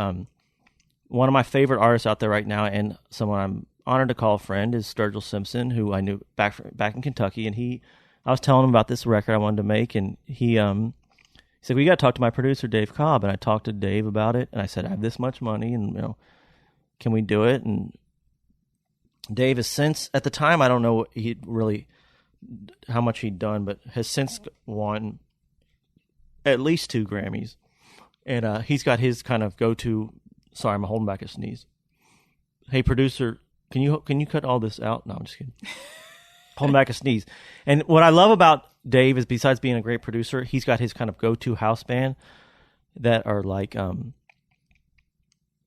One of my favorite artists out there right now, and someone I'm honored to call a friend, is Sturgill Simpson, who I knew back in Kentucky. And I was telling him about this record I wanted to make, and he said, "We got to talk to my producer, Dave Cobb." And I talked to Dave about it, and I said, "I have this much money, and you know, can we do it?" And Dave has since, at the time, I don't know how much he'd done, but has since won at least 2 Grammys, and he's got his kind of go-to. Sorry, I'm holding back a sneeze. Hey, producer, can you cut all this out? No, I'm just kidding. Holding back a sneeze. And what I love about Dave is, besides being a great producer, he's got his kind of go-to house band that are like,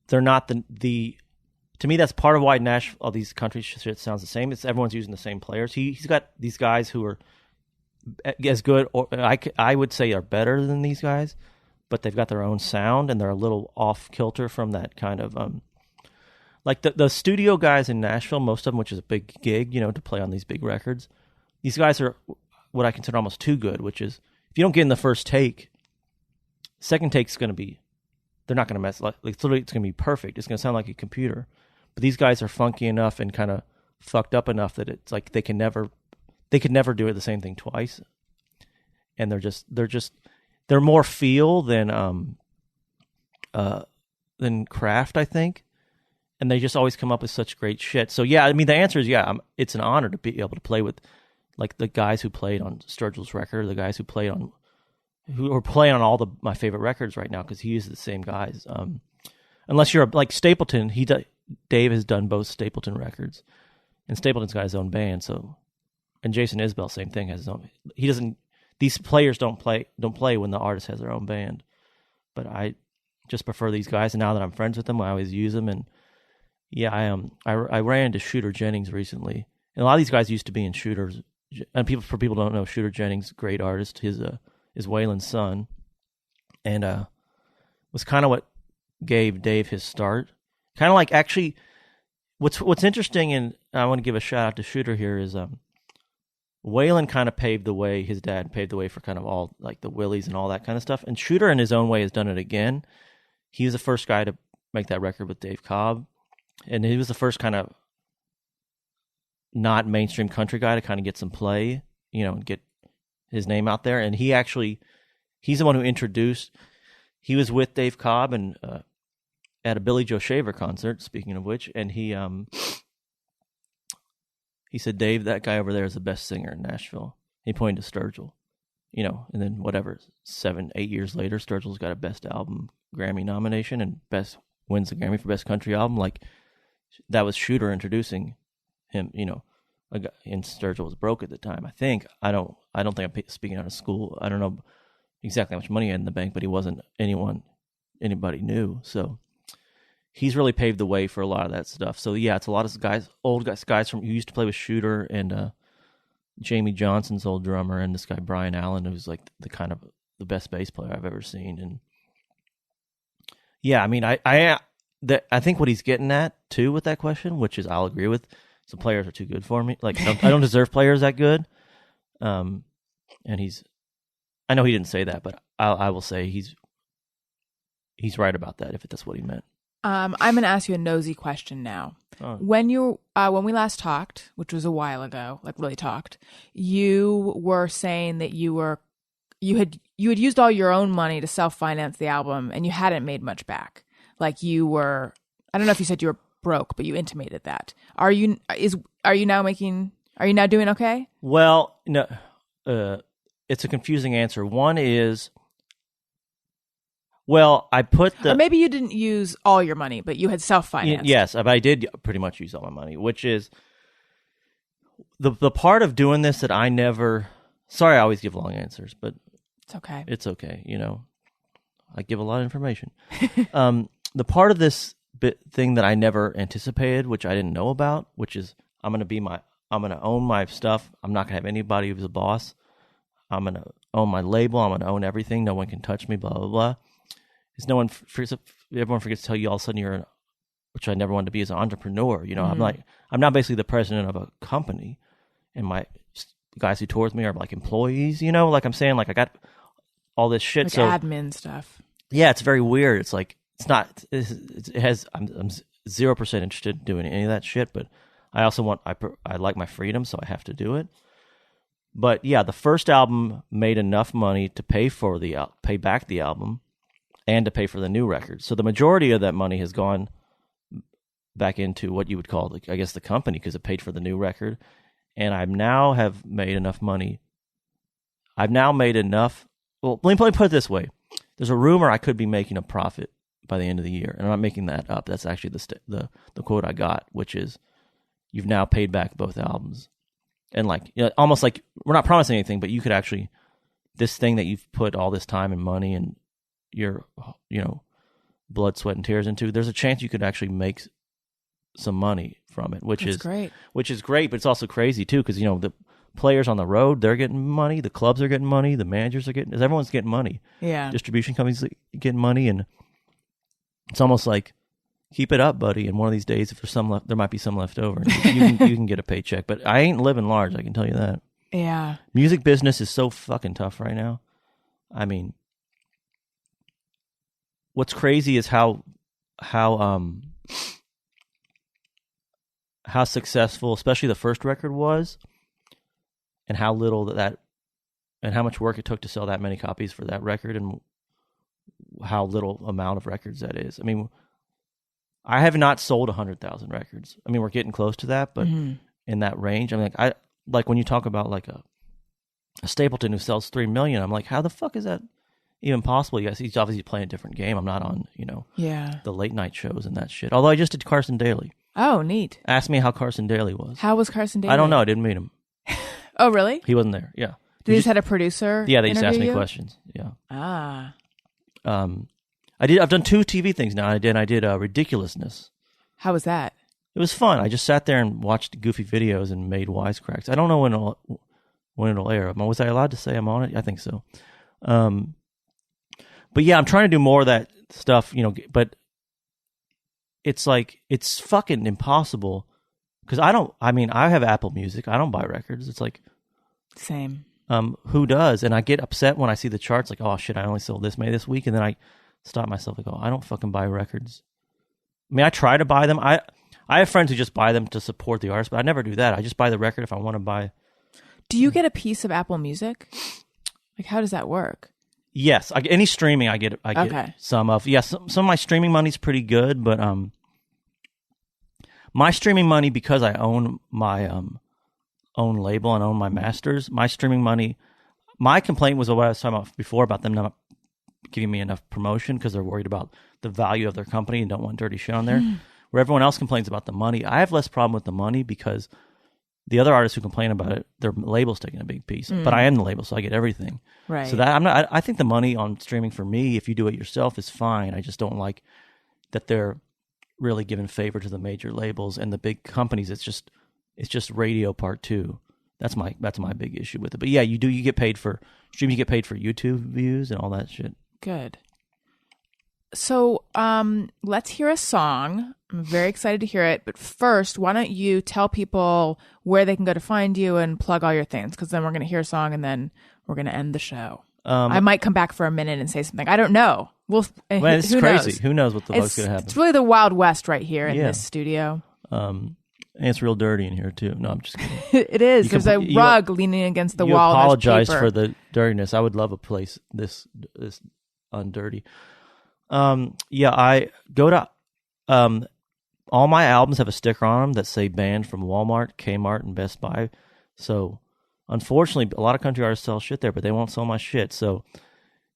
they're not the. To me, that's part of why all these country shit sounds the same. It's everyone's using the same players. He's got these guys who are as good, or I would say are better than these guys, but they've got their own sound and they're a little off kilter from that kind of like the studio guys in Nashville, most of them, which is a big gig, you know, to play on these big records. These guys are what I consider almost too good, which is if you don't get in the first take, second take's going to be, they're not going to mess, like literally it's going to be perfect. It's going to sound like a computer. But these guys are funky enough and kind of fucked up enough that it's like they could never do it the same thing twice. And they're more feel than craft, I think. And they just always come up with such great shit. So yeah, I mean the answer is yeah. It's an honor to be able to play with like the guys who played on Sturgill's record, the guys who are playing on all my favorite records right now, because he uses the same guys. Unless you're like Stapleton, Dave has done both Stapleton records, and Stapleton's got his own band. So, and Jason Isbell, same thing, has his own. He doesn't. These players don't play when the artist has their own band. But I just prefer these guys, and now that I'm friends with them, I always use them. And yeah, I ran into Shooter Jennings recently, and a lot of these guys used to be in Shooter's. And for people who don't know, Shooter Jennings, great artist, is Waylon's son, and was kind of what gave Dave his start. Kind of like, actually, what's interesting, and I want to give a shout out to Shooter here, is Waylon kind of paved the way. His dad paved the way for kind of all like the Willies and all that kind of stuff. And Shooter, in his own way, has done it again. He was the first guy to make that record with Dave Cobb, and he was the first kind of not mainstream country guy to kind of get some play, you know, and get his name out there. And he's the one who introduced. He was with Dave Cobb and at a Billy Joe Shaver concert, speaking of which, and he said, "Dave, that guy over there is the best singer in Nashville." He pointed to Sturgill, you know, and then whatever, 7-8 years later, Sturgill's got a Best Album Grammy nomination and wins the Grammy for Best Country Album. Like, that was Shooter introducing him, you know, and Sturgill was broke at the time. I think I don't think I'm speaking out of school. I don't know exactly how much money he had in the bank, but he wasn't anybody knew. So he's really paved the way for a lot of that stuff. So yeah, it's a lot of guys, old guys who used to play with Shooter, and Jamie Johnson's old drummer, and this guy Brian Allen, who's like the kind of the best bass player I've ever seen. And Yeah, I mean, I think what he's getting at too with that question, which is I'll agree with, some players are too good for me. Like I don't deserve players that good. And I know he didn't say that, but I will say he's right about that if that's what he meant. I'm going to ask you a nosy question now. Oh. When we last talked, which was a while ago, like really talked, you were saying that you had used all your own money to self-finance the album and you hadn't made much back. Like you were, I don't know if you said you were broke, but you intimated that. Are you now doing okay? Well, no, it's a confusing answer. One is, well, I put the... Or maybe you didn't use all your money, but you had self-financed. Yes, I did pretty much use all my money, which is the part of doing this that I never... Sorry, I always give long answers, but... It's okay. It's okay, I give a lot of information. The part of this thing that I never anticipated, which I didn't know about, which is I'm going to own my stuff. I'm not going to have anybody who's a boss. I'm going to own my label. I'm going to own everything. No one can touch me, blah, blah, blah. Everyone forgets to tell you all of a sudden which I never wanted to be, as an entrepreneur. Mm-hmm. I'm not basically the president of a company, and my guys who tour with me are like employees. Like I'm saying, like I got all this shit. Like so admin stuff. Yeah, it's very weird. It's like I'm 0% interested in doing any of that shit, but I also I like my freedom, so I have to do it. But yeah, the first album made enough money to pay back the album and to pay for the new record. So the majority of that money has gone back into what you would call, I guess, the company, because it paid for the new record. And I now have made enough money. I've now made enough. Well, let me put it this way. There's a rumor I could be making a profit by the end of the year. And I'm not making that up. That's actually the quote I got, which is, you've now paid back both albums. And almost like, we're not promising anything, but you could actually, this thing that you've put all this time and money and your, blood, sweat, and tears into, there's a chance you could actually make some money from it, which is great. Which is great, but it's also crazy too, because the players on the road, they're getting money, the clubs are getting money, the managers are getting, everyone's getting money. Yeah, distribution companies getting money, and it's almost like, keep it up, buddy. And one of these days, if there's some left, there might be some left over. You can get a paycheck, but I ain't living large. I can tell you that. Yeah, music business is so fucking tough right now. I mean, what's crazy is how successful, especially the first record was, and how little and how much work it took to sell that many copies for that record, and how little amount of records that is. I mean, I have not sold 100,000 records. I mean, we're getting close to that, but in that range, I mean, like when you talk about like a Stapleton who sells 3 million, I'm like, how the fuck is that even possible? Yes, he's obviously playing a different game. I'm not on, the late night shows and that shit. Although I just did Carson Daly. Oh, neat. Ask me how Carson Daly was. How was Carson Daly? I don't know. I didn't meet him. Oh, really? He wasn't there. Yeah. They just had a producer? Yeah, they used to ask me you? questions. Yeah. Ah. I've done 2 TV things now. I did Ridiculousness. How was that? It was fun. I just sat there and watched goofy videos and made wisecracks. I don't know when it'll air. Was I allowed to say I'm on it? I think so. But yeah, I'm trying to do more of that stuff, but it's like, it's fucking impossible, because I have Apple Music. I don't buy records. It's like, same. Who does? And I get upset when I see the charts, like, oh shit, I only sold this many this week, and then I stop myself and go, I don't fucking buy records. I mean, I try to buy them. I have friends who just buy them to support the artist, but I never do that. I just buy the record if I want to buy. Do you get a piece of Apple Music? Like, how does that work? Yes, any streaming I get some of. Yes, some of my streaming money's pretty good, but my streaming money, because I own my own label and own my masters, my streaming money, my complaint was what I was talking about before about them not giving me enough promotion because they're worried about the value of their company and don't want dirty shit on there. Where everyone else complains about the money, I have less problem with the money because the other artists who complain about it, their label's taking a big piece. But I am the label, so I get everything. Right. So that I think the money on streaming for me, if you do it yourself, is fine. I just don't like that they're really giving favor to the major labels and the big companies. It's just radio part 2. That's my big issue with it. But yeah, you get paid for streaming, you get paid for YouTube views and all that shit. Good. So let's hear a song. I'm very excited to hear it. But first, why don't you tell people where they can go to find you and plug all your things? Because then we're going to hear a song and then we're going to end the show. I might come back for a minute and say something. I don't know. It's who crazy. knows? Who knows what the fuck's going to happen? It's really the Wild West right here in this studio. And it's real dirty in here, too. No, I'm just kidding. It is. There's a rug leaning against the wall. You apologize for the dirtiness. I would love a place this undirty. I go to all my albums have a sticker on them that say banned from Walmart, Kmart, and Best Buy. So unfortunately, a lot of country artists sell shit there, but they won't sell my shit. So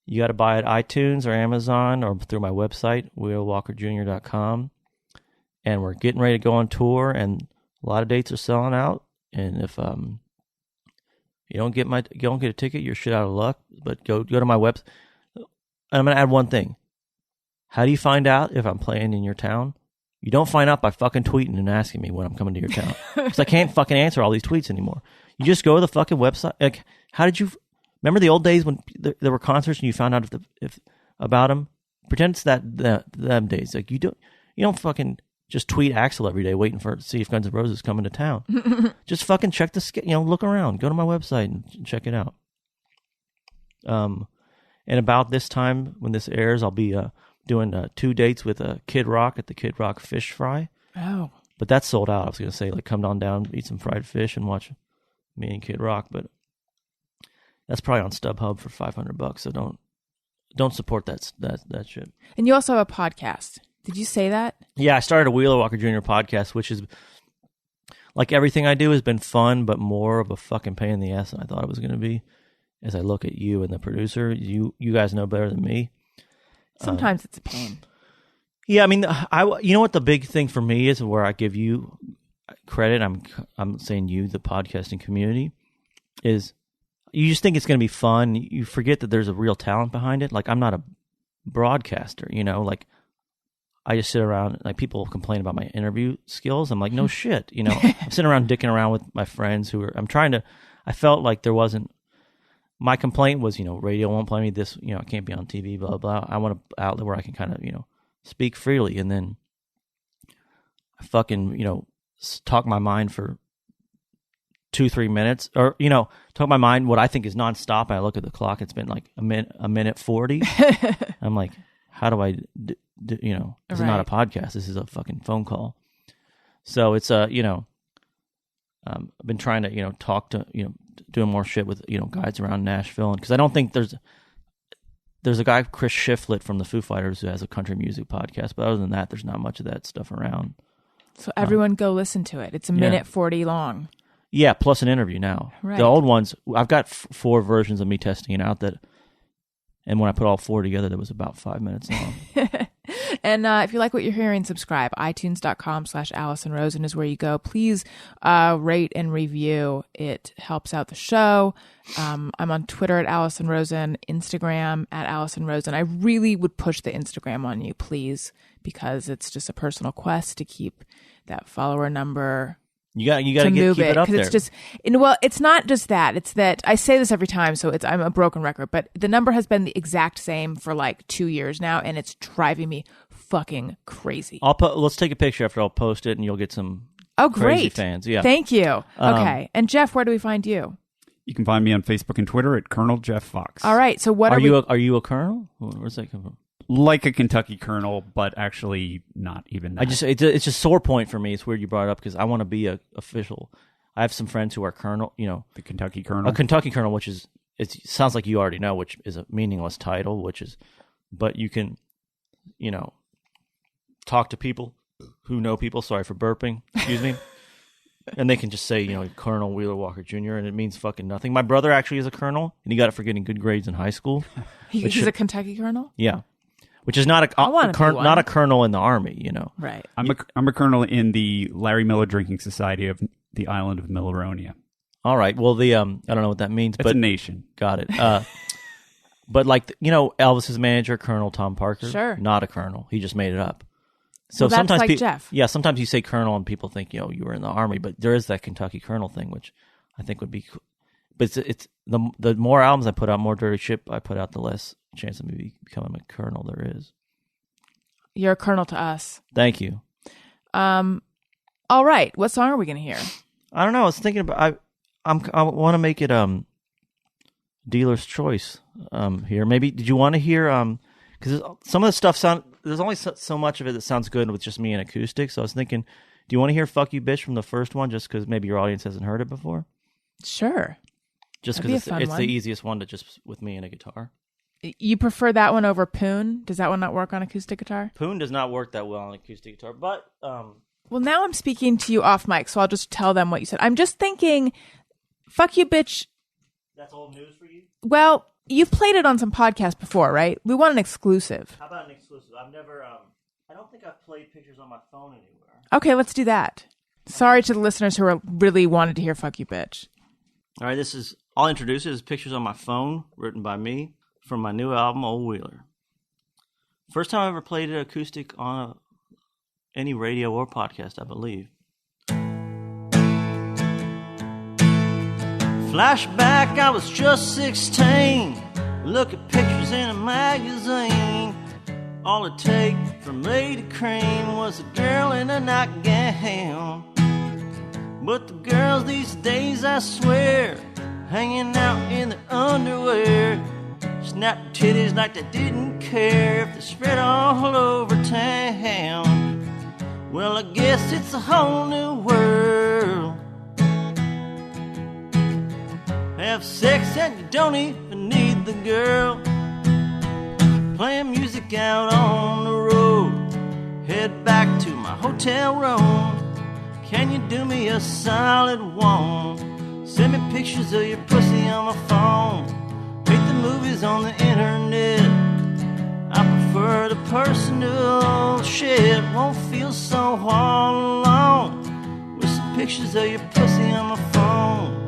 you got to buy it at iTunes or Amazon or through my website, wheelwalkerjr.com. And we're getting ready to go on tour, and a lot of dates are selling out. And if you don't get a ticket, you're shit out of luck. But go to my website. I'm going to add one thing. How do you find out if I'm playing in your town? You don't find out by fucking tweeting and asking me when I'm coming to your town. Because I can't fucking answer all these tweets anymore. You just go to the fucking website. Like, how did you... Remember the old days when there were concerts and you found out if about them? Pretend it's them days. Like, you don't fucking just tweet Axl every day waiting to see if Guns N' Roses is coming to town. Just fucking check look around. Go to my website and check it out. And about this time when this airs, I'll be... doing 2 dates with Kid Rock at the Kid Rock Fish Fry. Oh. But that's sold out. I was going to say, like, come on down, eat some fried fish, and watch me and Kid Rock. But that's probably on StubHub for $500. So don't support that shit. And you also have a podcast. Did you say that? Yeah, I started a Wheeler Walker Jr. podcast, which is, like everything I do, has been fun, but more of a fucking pain in the ass than I thought it was going to be. As I look at you and the producer, you guys know better than me. Sometimes it's a pain. Yeah, I mean, you know what the big thing for me is, where I give you credit. I'm saying you, the podcasting community, is you just think it's going to be fun. You forget that there's a real talent behind it. Like, I'm not a broadcaster, like I just sit around. Like, people complain about my interview skills. I'm like, no shit, I'm sitting around dicking around with my friends I felt like there wasn't. My complaint was, radio won't play me this, I can't be on TV, blah, blah. I want an outlet where I can kind of, speak freely. And then I fucking, talk my mind for 2-3 minutes, or, talk my mind, what I think is nonstop. I look at the clock. It's been like a minute 40. I'm like, how do I, this is not a podcast. This is a fucking phone call. So it's, I've been trying to, talk to, doing more shit with, guys around Nashville. And because I don't think there's a guy, Chris Shiflett from the Foo Fighters, who has a country music podcast. But other than that, there's not much of that stuff around. So everyone go listen to it. It's a minute 40 long. Yeah, plus an interview now. Right. The old ones, I've got 4 versions of me testing it out and when I put all 4 together, that was about 5 minutes long. And if you like what you're hearing, subscribe. iTunes.com/AllisonRosen is where you go. Please rate and review. It helps out the show. I'm on Twitter at Allison Rosen, Instagram at Allison Rosen. I really would push the Instagram on you, please, because it's just a personal quest to keep that follower number. You got to keep it up there. It's just, it's not just that. It's that I say this every time, so I'm a broken record. But the number has been the exact same for like 2 years now, and it's driving me fucking crazy. Let's take a picture after I'll post it, and you'll get some crazy fans. Yeah, thank you. Okay, and Jeff, where do we find you? You can find me on Facebook and Twitter at Colonel Jeff Fox. All right. So what are you? Are you a colonel? Where's that come from? Like a Kentucky colonel, but actually not even that. It's a sore point for me. It's weird you brought it up because I want to be a official. I have some friends who are colonel, the Kentucky colonel. A Kentucky colonel, which is, it sounds like you already know, which is a meaningless title, but you can, talk to people who know people. Sorry for burping. Excuse me. And they can just say, Colonel Wheeler Walker Jr., and it means fucking nothing. My brother actually is a colonel, and he got it for getting good grades in high school. He's a Kentucky colonel? Yeah. Which is not a colonel in the army, Right. I'm a colonel in the Larry Miller Drinking Society of the island of Milleronia. All right. Well, I don't know what that means, but it's a nation. Got it. But like Elvis's manager, Colonel Tom Parker, sure, not a colonel. He just made it up. So that's sometimes like Jeff. Yeah, sometimes you say colonel and people think you were in the army, but there is that Kentucky colonel thing, which I think would be cool. But it's the more albums I put out, more dirty shit I put out, the less chance of me becoming a colonel there is. You're a colonel to us. Thank you. All right. What song are we going to hear? I don't know. I was thinking about. I want to make it dealer's choice here. Maybe did you want to hear because some of the stuff there's only so much of it that sounds good with just me and acoustic. So I was thinking, do you want to hear "Fuck You Bitch" from the first one, just because maybe your audience hasn't heard it before? Sure. Just because it's the easiest one to just with me and a guitar. You prefer that one over Poon? Does that one not work on acoustic guitar? Poon does not work that well on acoustic guitar, but well, now I'm speaking to you off mic, so I'll just tell them what you said. I'm just thinking, "Fuck You Bitch." That's old news for you? Well, you've played it on some podcasts before, right? We want an exclusive. How about an exclusive? I've never I don't think I've played Pictures on my phone anywhere. Okay, let's do that. Sorry to the listeners who really wanted to hear "Fuck You Bitch." All right, I'll introduce it as Pictures on My Phone, written by me, from my new album, Old Wheeler. First time I ever played it acoustic on any radio or podcast, I believe. Flashback, I was just 16. Look at pictures in a magazine. All it take from me to cream was a girl in a nightgown. But the girls these days, I swear, hanging out in their underwear, snap titties like they didn't care if they spread all over town. Well, I guess it's a whole new world. Have sex and you don't even need the girl. Playing music out on the road. Head back to my hotel room. Can you do me a solid one? Send me pictures of your pussy on my phone. Hate the movies on the internet. I prefer the personal shit. Won't feel so all alone with some pictures of your pussy on my phone.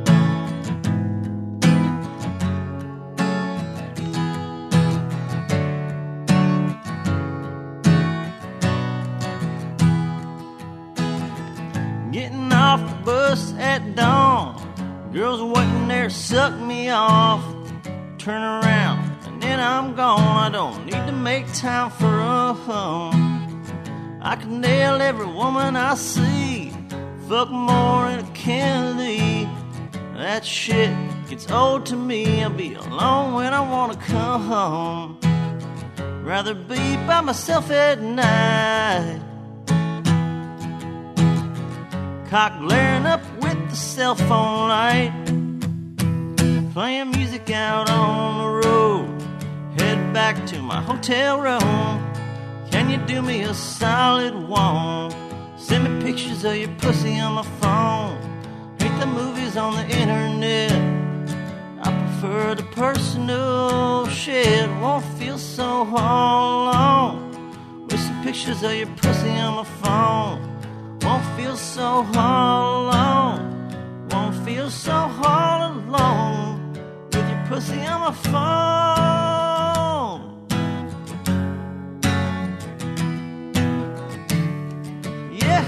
Getting off the bus at dawn. Girls waiting there to suck me off. Turn around and then I'm gone. I don't need to make time for a hum. I can nail every woman I see. Fuck more than a Kennedy. That shit gets old to me. I'll be alone when I wanna come home. Rather be by myself at night. Cock glaring up with the cell phone light. Playing music out on the road. Head back to my hotel room. Can you do me a solid one? Send me pictures of your pussy on my phone. Hate the movies on the internet. I prefer the personal shit. Won't feel so all alone with some pictures of your pussy on my phone. Won't feel so all alone. Won't feel so all alone with your pussy on my phone. Yeah.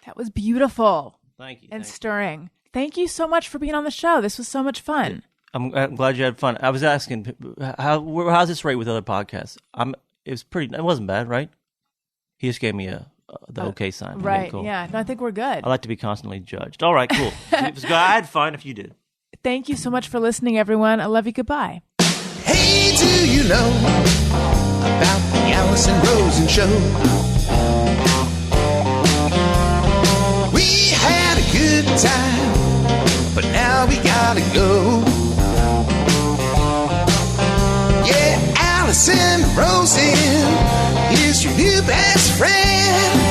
That was beautiful. Thank you. And stirring. Thank you so much for being on the show. This was so much fun. I'm glad you had fun. I was asking, how's this rate with other podcasts? It wasn't bad, right? He just gave me the okay sign. Right, okay, cool. Yeah. No, I think we're good. I like to be constantly judged. All right, cool. It was good. I had fun if you did. Thank you so much for listening, everyone. I love you. Goodbye. Hey, do you know about the Allison Rosen Show? We had a good time, but now we gotta go. Yeah, Allison Rosen is your new best friend.